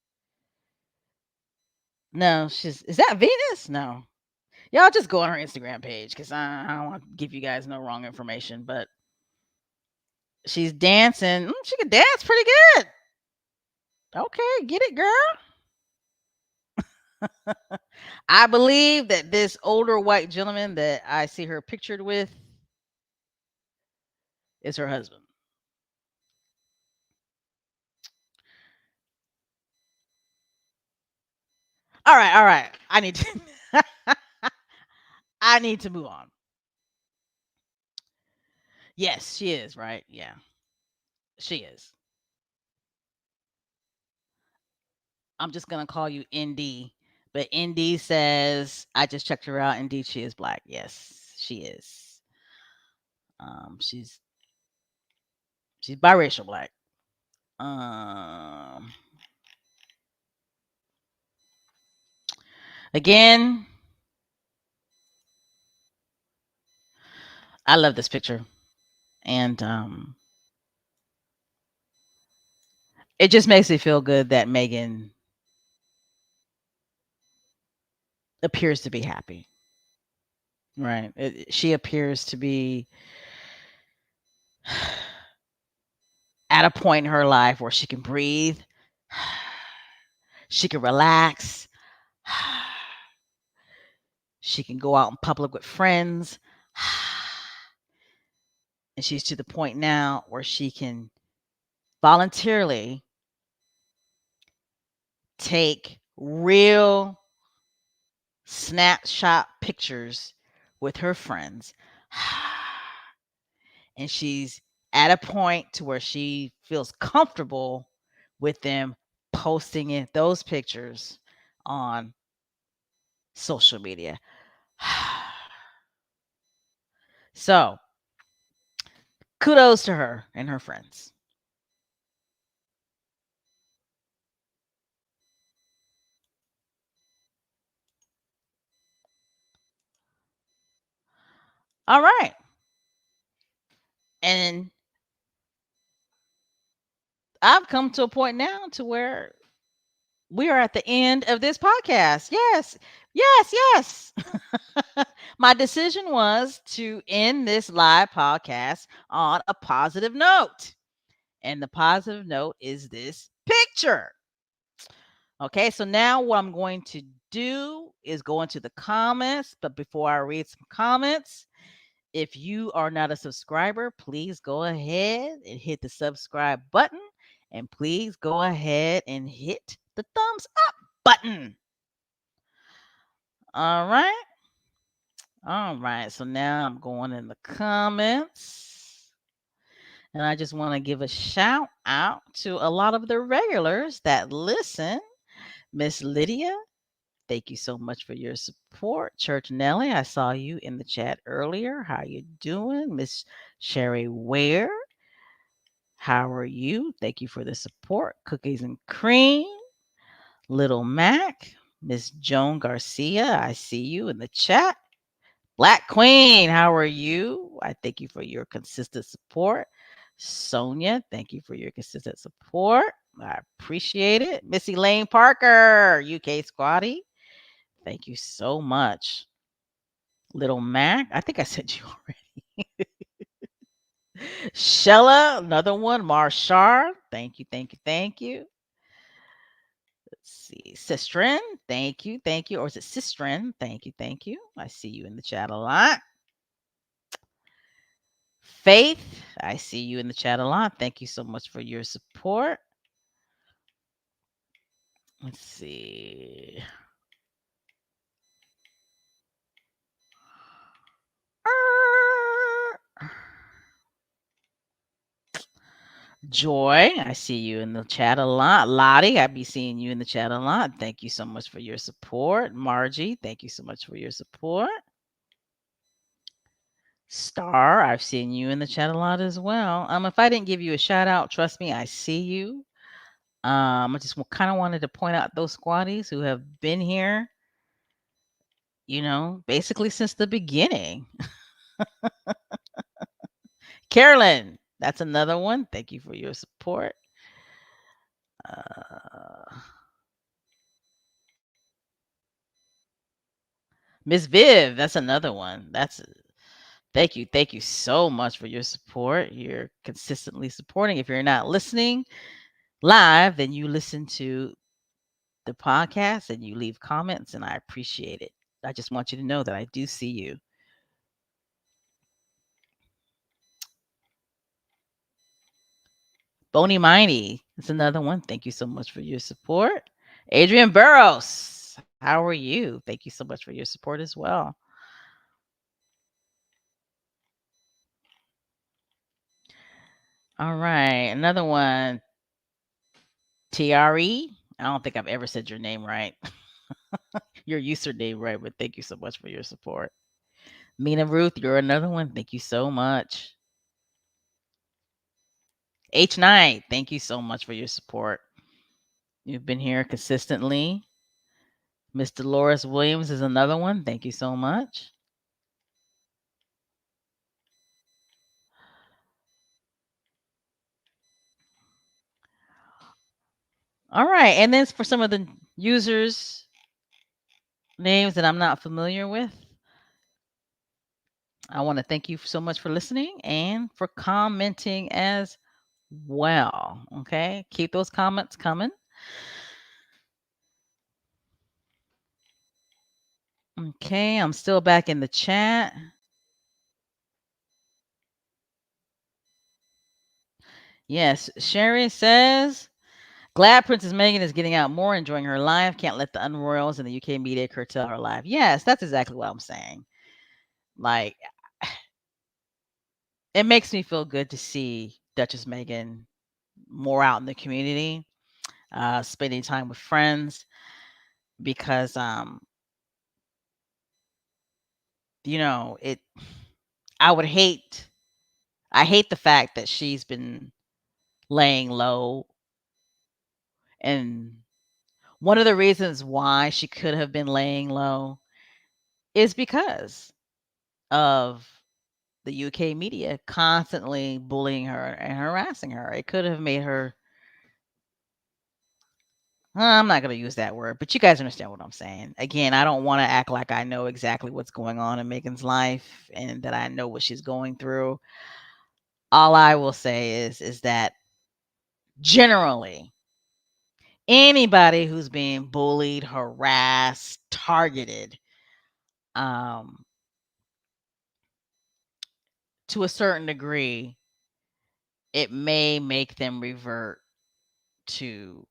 No, is that Venus? No. Y'all just go on her Instagram page because I don't want to give you guys no wrong information, but she's dancing. She can dance pretty good. Okay, get it, girl. I believe that this older white gentleman that I see her pictured with is her husband. All right, all right. I need to I need to move on. Yes, she is, right? Yeah, she is. I'm just gonna call you ND. But ND says I just checked her out. Indeed, she is black. Yes, she is. She's biracial black. Um, Again, I love this picture, and it just makes me feel good that Megan appears to be happy. Right? She appears to be at a point in her life where she can breathe, she can relax, she can go out in public with friends. And she's to the point now where she can voluntarily take real snapshot pictures with her friends. And she's at a point to where she feels comfortable with them posting those pictures on social media. So, kudos to her and her friends. All right. And I've come to a point now to where we are at the end of this podcast. Yes. Yes, yes. My decision was to end this live podcast on a positive note. And the positive note is this picture. Okay, so now what I'm going to do is go into the comments. But before I read some comments, if you are not a subscriber, please go ahead and hit the subscribe button. And please go ahead and hit the thumbs up button. All right. All right. So now I'm going in the comments. And I just want to give a shout out to a lot of the regulars that listen. Miss Lydia, thank you so much for your support. Church Nelly, I saw you in the chat earlier. How you doing? Miss Sherry Ware, how are you? Thank you for the support. Cookies and Cream, Little Mac, Miss Joan Garcia, I see you in the chat. Black Queen, how are you? I thank you for your consistent support. Sonia, thank you for your consistent support. I appreciate it. Missy Lane Parker, UK Squatty, thank you so much. Little Mac, I think I said you already. Shella, another one. Marshar, thank you, thank you, thank you. Let's see. Sistren, thank you, thank you. Or is it Sistren? Thank you, thank you. I see you in the chat a lot. Faith, I see you in the chat a lot. Thank you so much for your support. Let's see. Joy, I see you in the chat a lot. Lottie, I be seeing you in the chat a lot. Thank you so much for your support. Margie, thank you so much for your support. Star, I've seen you in the chat a lot as well. If I didn't give you a shout out, trust me, I see you. I just kind of wanted to point out those squatties who have been here, basically since the beginning. Carolyn, that's another one. Thank you for your support. Uh, Miss Viv, that's another one. Thank you so much for your support. You're consistently supporting. If you're not listening live, then you listen to the podcast and you leave comments, and I appreciate it. I just want you to know that I do see you. Boney Miney, that's another one. Thank you so much for your support. Adrian Burrows, how are you? Thank you so much for your support as well. All right, another one. TRE. I don't think I've ever said your name right, your username right, but thank you so much for your support. Mina Ruth, you're another one. Thank you so much. H9, thank you so much for your support. You've been here consistently. Miss Dolores Williams is another one. Thank you so much. All right. And then for some of the users' names that I'm not familiar with, I want to thank you so much for listening and for commenting as well. Okay. Keep those comments coming. Okay. I'm still back in the chat. Yes. Sherry says, glad Princess Meghan is getting out more, enjoying her life. Can't let the unroyals and the UK media curtail her life. Yes, that's exactly what I'm saying. Like, it makes me feel good to see Duchess Meghan more out in the community, spending time with friends, because it. I would hate. I hate the fact that she's been laying low, and one of the reasons why she could have been laying low is because of the UK media constantly bullying her and harassing her. It could have made her. I'm not going to use that word, but you guys understand what I'm saying. Again, I don't want to act like I know exactly what's going on in Megan's life and that I know what she's going through. All I will say is that generally, anybody who's being bullied, harassed, targeted, um, to a certain degree, it may make them revert to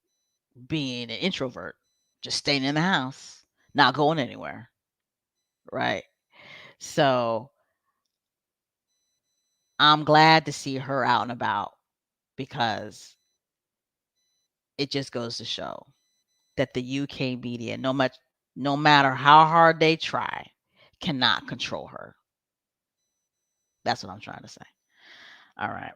being an introvert, just staying in the house, not going anywhere. Right. So I'm glad to see her out and about because it just goes to show that the UK media, no matter how hard they try, cannot control her. That's what I'm trying to say. All right.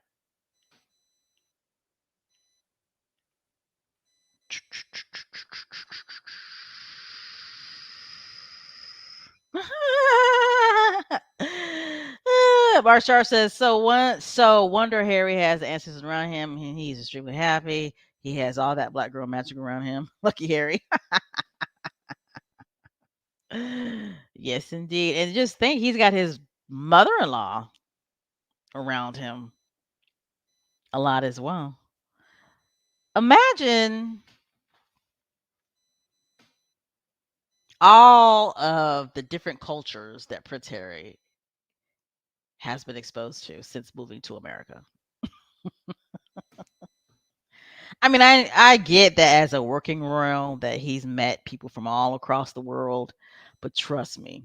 Marshall says, so Wonder Harry has answers around him and he's extremely happy. He has all that black girl magic around him. Lucky Harry. Yes, indeed. And just think he's got his mother-in-law around him. A lot as well. Imagine all of the different cultures that Prince Harry has been exposed to since moving to America. I mean, I get that as a working royal that he's met people from all across the world, but trust me,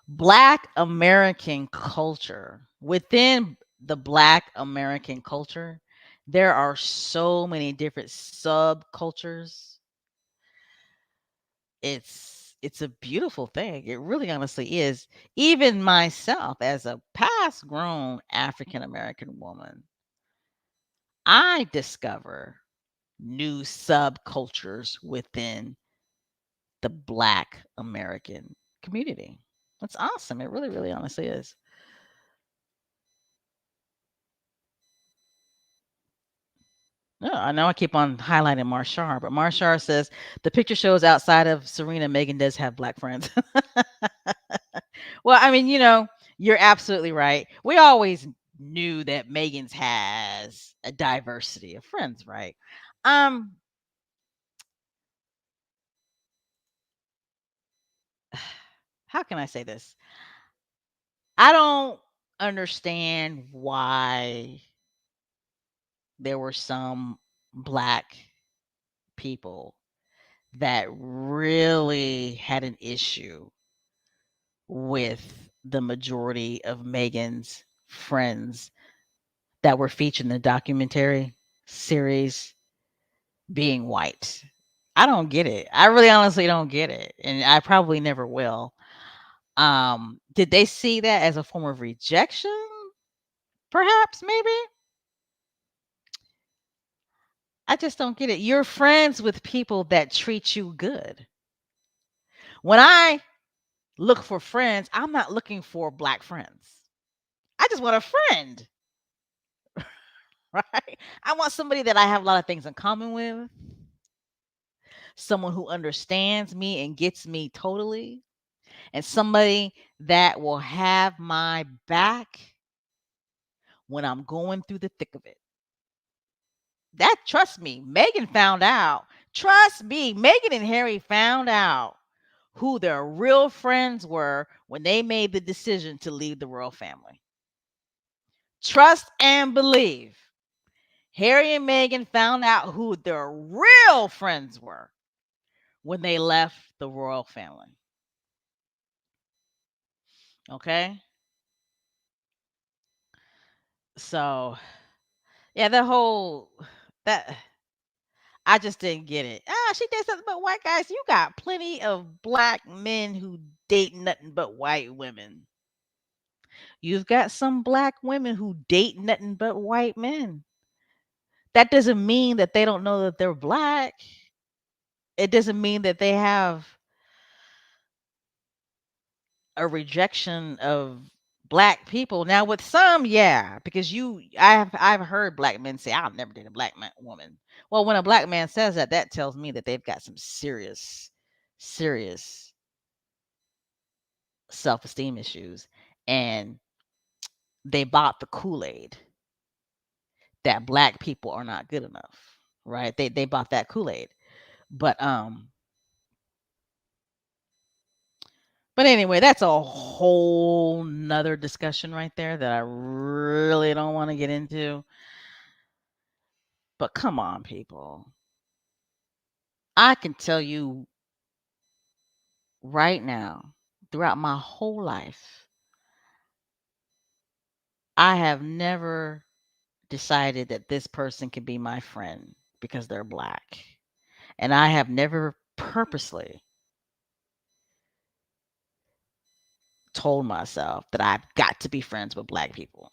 Black American culture, within the Black American culture, there are so many different subcultures. It's a beautiful thing. It really honestly is. Even myself as a past grown African American woman, I discover new subcultures within the Black American community. That's awesome. It really, really honestly is. No, I know I keep on highlighting Marshar, but Marshar says the picture shows outside of Serena, Megan does have black friends. Well, I mean, you're absolutely right. We always knew that Megan's has a diversity of friends, right? Um, how can I say this? I don't understand why there were some black people that really had an issue with the majority of Megan's friends that were featured in the documentary series being white. I don't get it. I really honestly don't get it. And I probably never will. Did they see that as a form of rejection? Perhaps, maybe? I just don't get it. You're friends with people that treat you good. When I look for friends, I'm not looking for black friends. I just want a friend, right? I want somebody that I have a lot of things in common with, someone who understands me and gets me totally, and somebody that will have my back when I'm going through the thick of it. That, trust me, Megan found out. Trust me, Megan and Harry found out who their real friends were when they made the decision to leave the royal family. Trust and believe. Harry and Meghan found out who their real friends were when they left the royal family. Okay? So, yeah, that I just didn't get it. She did something about white guys. You got plenty of black men who date nothing but white women. You've got some black women who date nothing but white men. That doesn't mean that they don't know that they're black. It doesn't mean that they have a rejection of black people. Now with some, yeah, because I've heard black men say, "I'll never date a black woman." Well, when a black man says that, that tells me that they've got some serious self-esteem issues, and they bought the Kool-Aid that black people are not good enough, right? They bought that Kool-Aid. But anyway, that's a whole nother discussion right there that I really don't want to get into. But come on, people. I can tell you right now, throughout my whole life, I have never decided that this person can be my friend because they're black. And I have never purposely told myself that I've got to be friends with black people.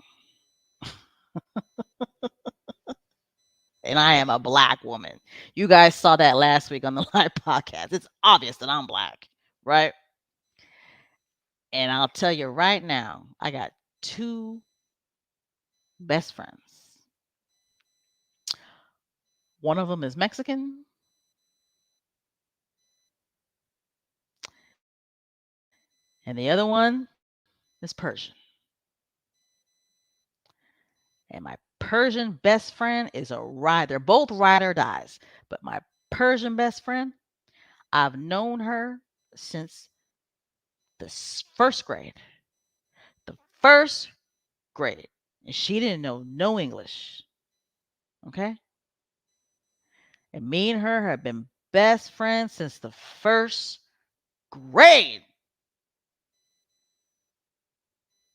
And I am a black woman. You guys saw that last week on the live podcast. It's obvious that I'm black, right? And I'll tell you right now, I got two best friends. One of them is Mexican, and the other one is Persian. And my Persian best friend is a ride. They're both ride or dies. But my Persian best friend, I've known her since the first grade. The first grade. And she didn't know no English. Okay? And me and her have been best friends since the first grade.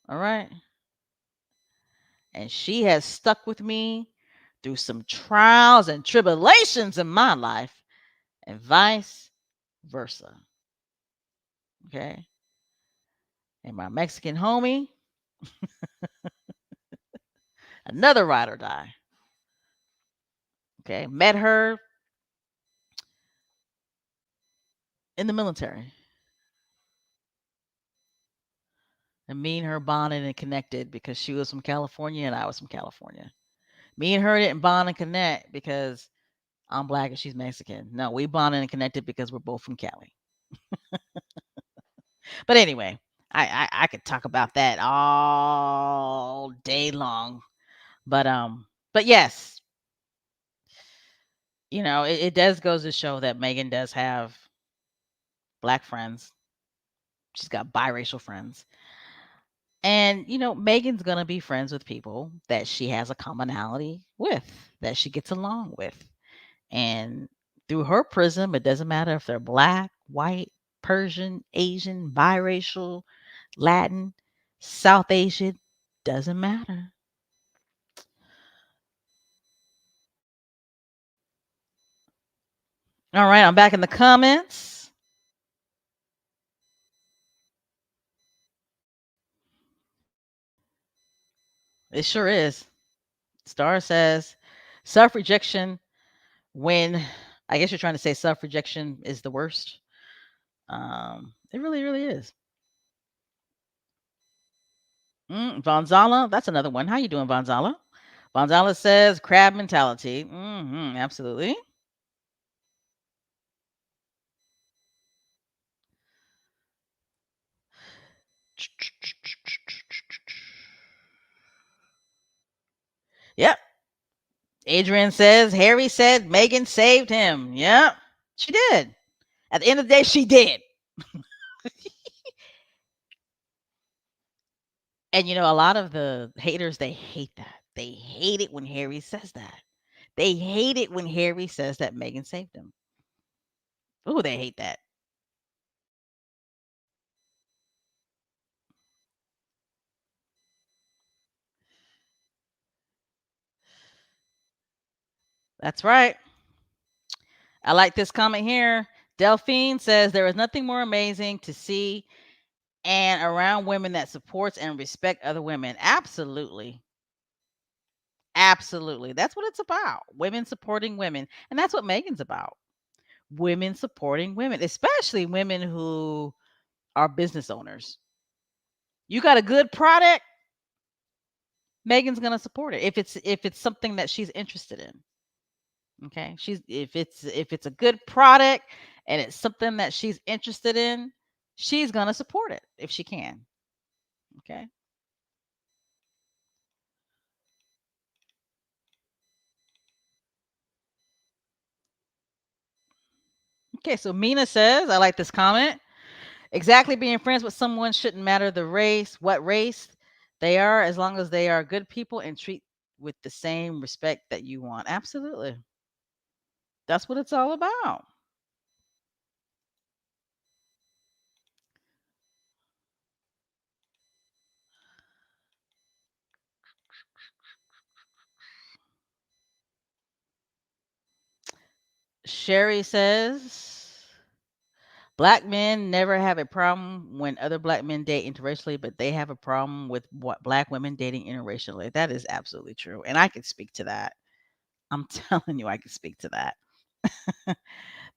All right? And she has stuck with me through some trials and tribulations in my life, and vice versa. Okay? And my Mexican homie, another ride or die. Okay? Met her in the military. And me and her bonded and connected because she was from California and I was from California. Me and her didn't bond and connect because I'm black and she's Mexican. No, we bonded and connected because we're both from Cali. But anyway, I could talk about that all day long. But yes, it does goes to show that Megan does have black friends. She's got biracial friends. And Megan's gonna be friends with people that she has a commonality with, that she gets along with. And through her prism, it doesn't matter if they're black, white, Persian, Asian, biracial, Latin, South Asian, doesn't matter. All right, I'm back in the comments. It sure is. Star says self rejection when I guess you're trying to say self rejection is the worst. It really, really is. Vonzala, that's another one. How you doing, Vonzala? Vonzala says crab mentality. Absolutely. Yep. Adrian says Harry said Megan saved him. Yep. She did. At the end of the day, she did. And a lot of the haters, they hate that. They hate it when Harry says that. They hate it when Harry says that Megan saved him. Oh, they hate that. That's right. I like this comment here. Delphine says there is nothing more amazing to see and around women that supports and respect other women. Absolutely. Absolutely. That's what it's about. Women supporting women. And that's what Megan's about. Women supporting women, especially women who are business owners. You got a good product, Megan's going to support it if it's something that she's interested in. Okay? She's if it's a good product and it's something that she's interested in, she's going to support it if she can. Okay? Okay, so Mina says, I like this comment. Exactly, being friends with someone shouldn't matter what race they are, as long as they are good people and treat with the same respect that you want. Absolutely. That's what it's all about. Sherry says, black men never have a problem when other black men date interracially, but they have a problem with what black women dating interracially. That is absolutely true. And I can speak to that. I'm telling you, I can speak to that.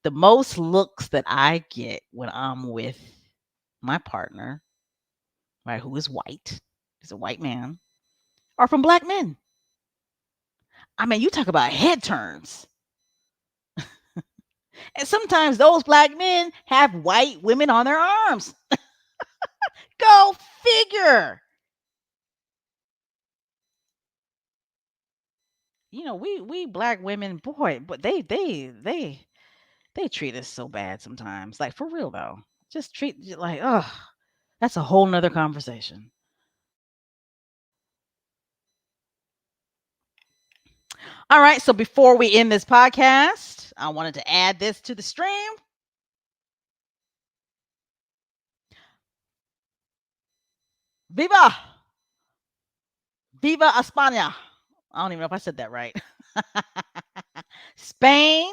The most looks that I get when I'm with my partner, right, who is white, he's a white man, are from black men. I mean, you talk about head turns. And sometimes those black men have white women on their arms. Go figure. we black women, boy, but they treat us so bad sometimes. Like for real though. Just treat like, oh, that's a whole nother conversation. All right, so before we end this podcast, I wanted to add this to the stream. Viva! Viva España! I don't even know if I said that right. Spain,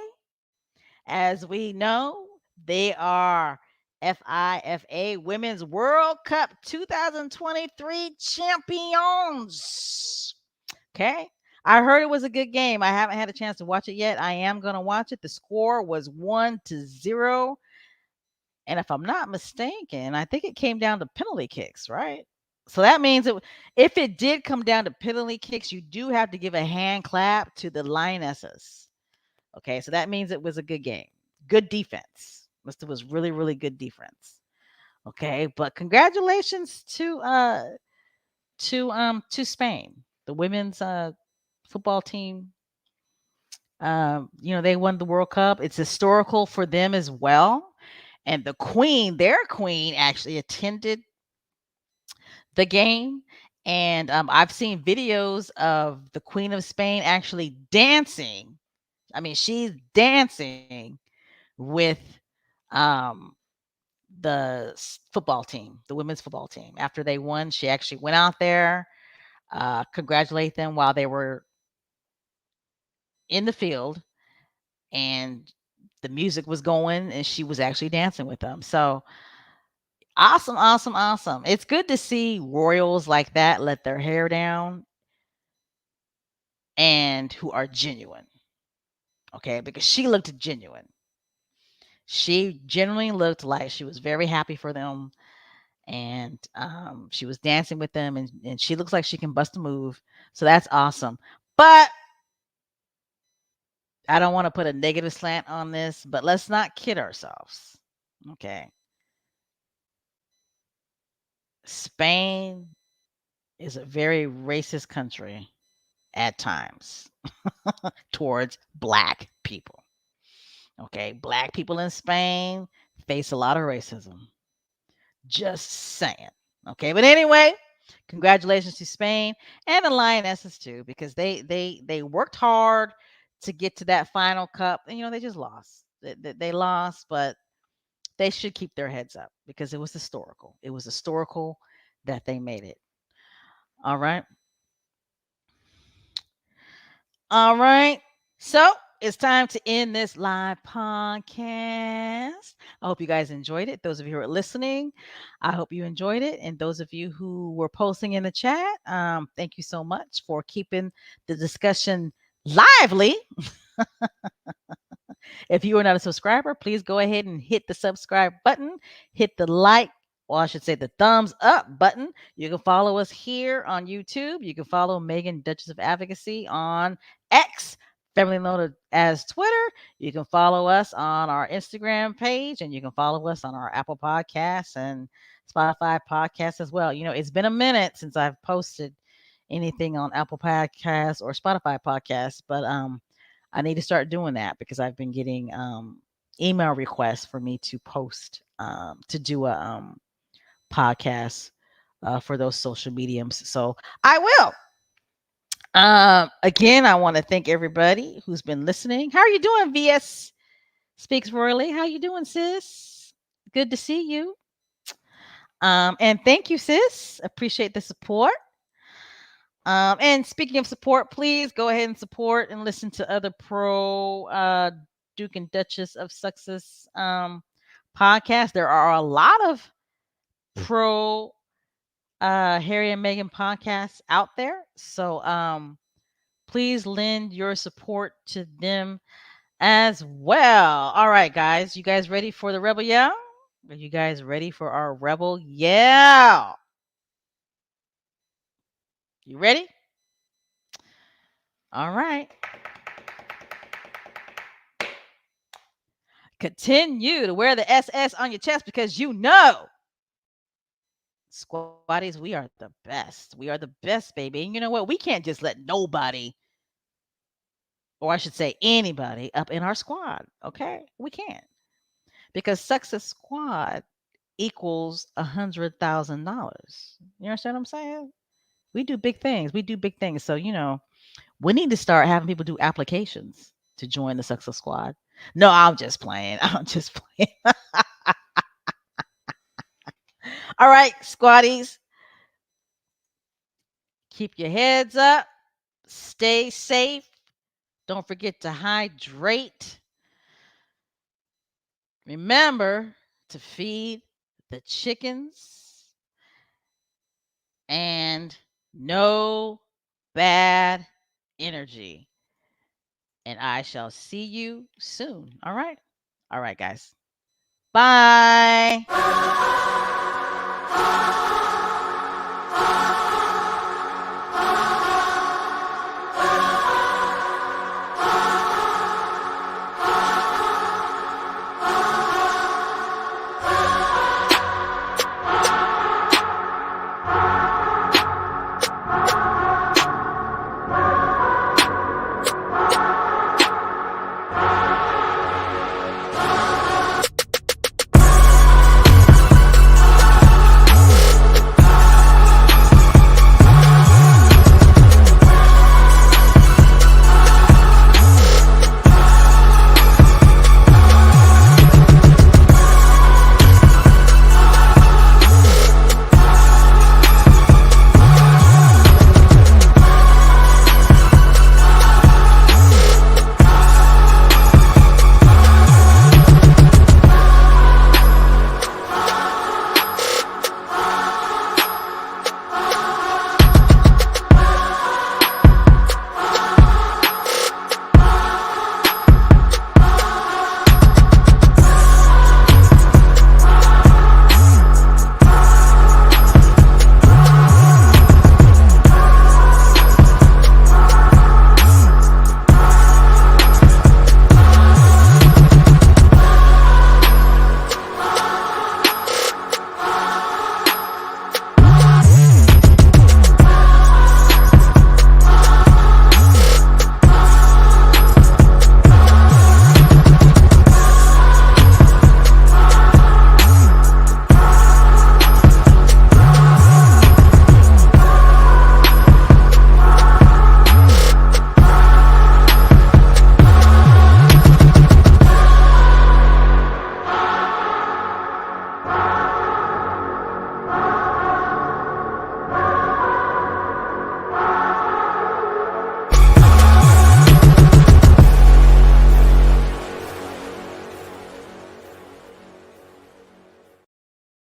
as we know, they are FIFA Women's World Cup 2023 champions. Okay. I heard it was a good game. I haven't had a chance to watch it yet. I am going to watch it. The score was 1-0. And if I'm not mistaken, I think it came down to penalty kicks, right? So that means if it did come down to penalty kicks, you do have to give a hand clap to the Lionesses. Okay, so that means it was a good game. Good defense. It was really, really good defense. Okay, but congratulations to Spain. The women's football team. They won the World Cup. It's historical for them as well. And the queen, their queen, actually attended the game. And I've seen videos of the Queen of Spain actually dancing. I mean, she's dancing with um, the football team, the women's football team. After they won, she actually went out there, congratulate them while they were in the field, and the music was going, and she was actually dancing with them. So awesome, awesome, awesome. It's good to see royals like that let their hair down and who are genuine. Okay, because she looked genuine. She genuinely looked like she was very happy for them, and she was dancing with them, and she looks like she can bust a move. So that's awesome. But I don't want to put a negative slant on this, but let's not kid ourselves. Okay. Spain is a very racist country at times towards black people. Okay. Black people in Spain face a lot of racism. Just saying. Okay. But anyway, congratulations to Spain and the Lionesses too, because they worked hard to get to that final cup, and they just lost. They lost, but they should keep their heads up because it was historical. It was historical that they made it. All right. All right. So it's time to end this live podcast. I hope you guys enjoyed it. Those of you who are listening, I hope you enjoyed it. And those of you who were posting in the chat, thank you so much for keeping the discussion lively. If you are not a subscriber, please go ahead and hit the subscribe button, hit the like, or I should say the thumbs up button. You can follow us here on YouTube. You can follow Megan, Duchess of Advocacy, on X, family known as Twitter. You can follow us on our Instagram page, and you can follow us on our Apple Podcasts and Spotify podcasts as well. It's been a minute since I've posted anything on Apple Podcasts or Spotify podcasts, but I need to start doing that because I've been getting email requests for me to post to do a podcast for those social mediums. So I will. Again, I want to thank everybody who's been listening. How are you doing, VS Speaks Royally? How you doing, sis? Good to see you. And thank you, sis. Appreciate the support. And speaking of support, please go ahead and support and listen to other pro Duke and Duchess of Sussex podcasts. There are a lot of pro Harry and Meghan podcasts out there. So please lend your support to them as well. All right, guys. You guys ready for the Rebel Yell? Are you guys ready for our Rebel Yell? You ready? All right. Continue to wear the SS on your chest because Squatties, we are the best. We are the best, baby. And you know what? We can't just let nobody or I should say anybody up in our squad. Okay, we can't, because Success Squad equals $100,000. You understand what I'm saying? We do big things. We do big things. So, we need to start having people do applications to join the Success Squad. No, I'm just playing. I'm just playing. All right, squaddies, keep your heads up. Stay safe. Don't forget to hydrate. Remember to feed the chickens, and no bad energy. And I shall see you soon. All right? All right, guys. Bye.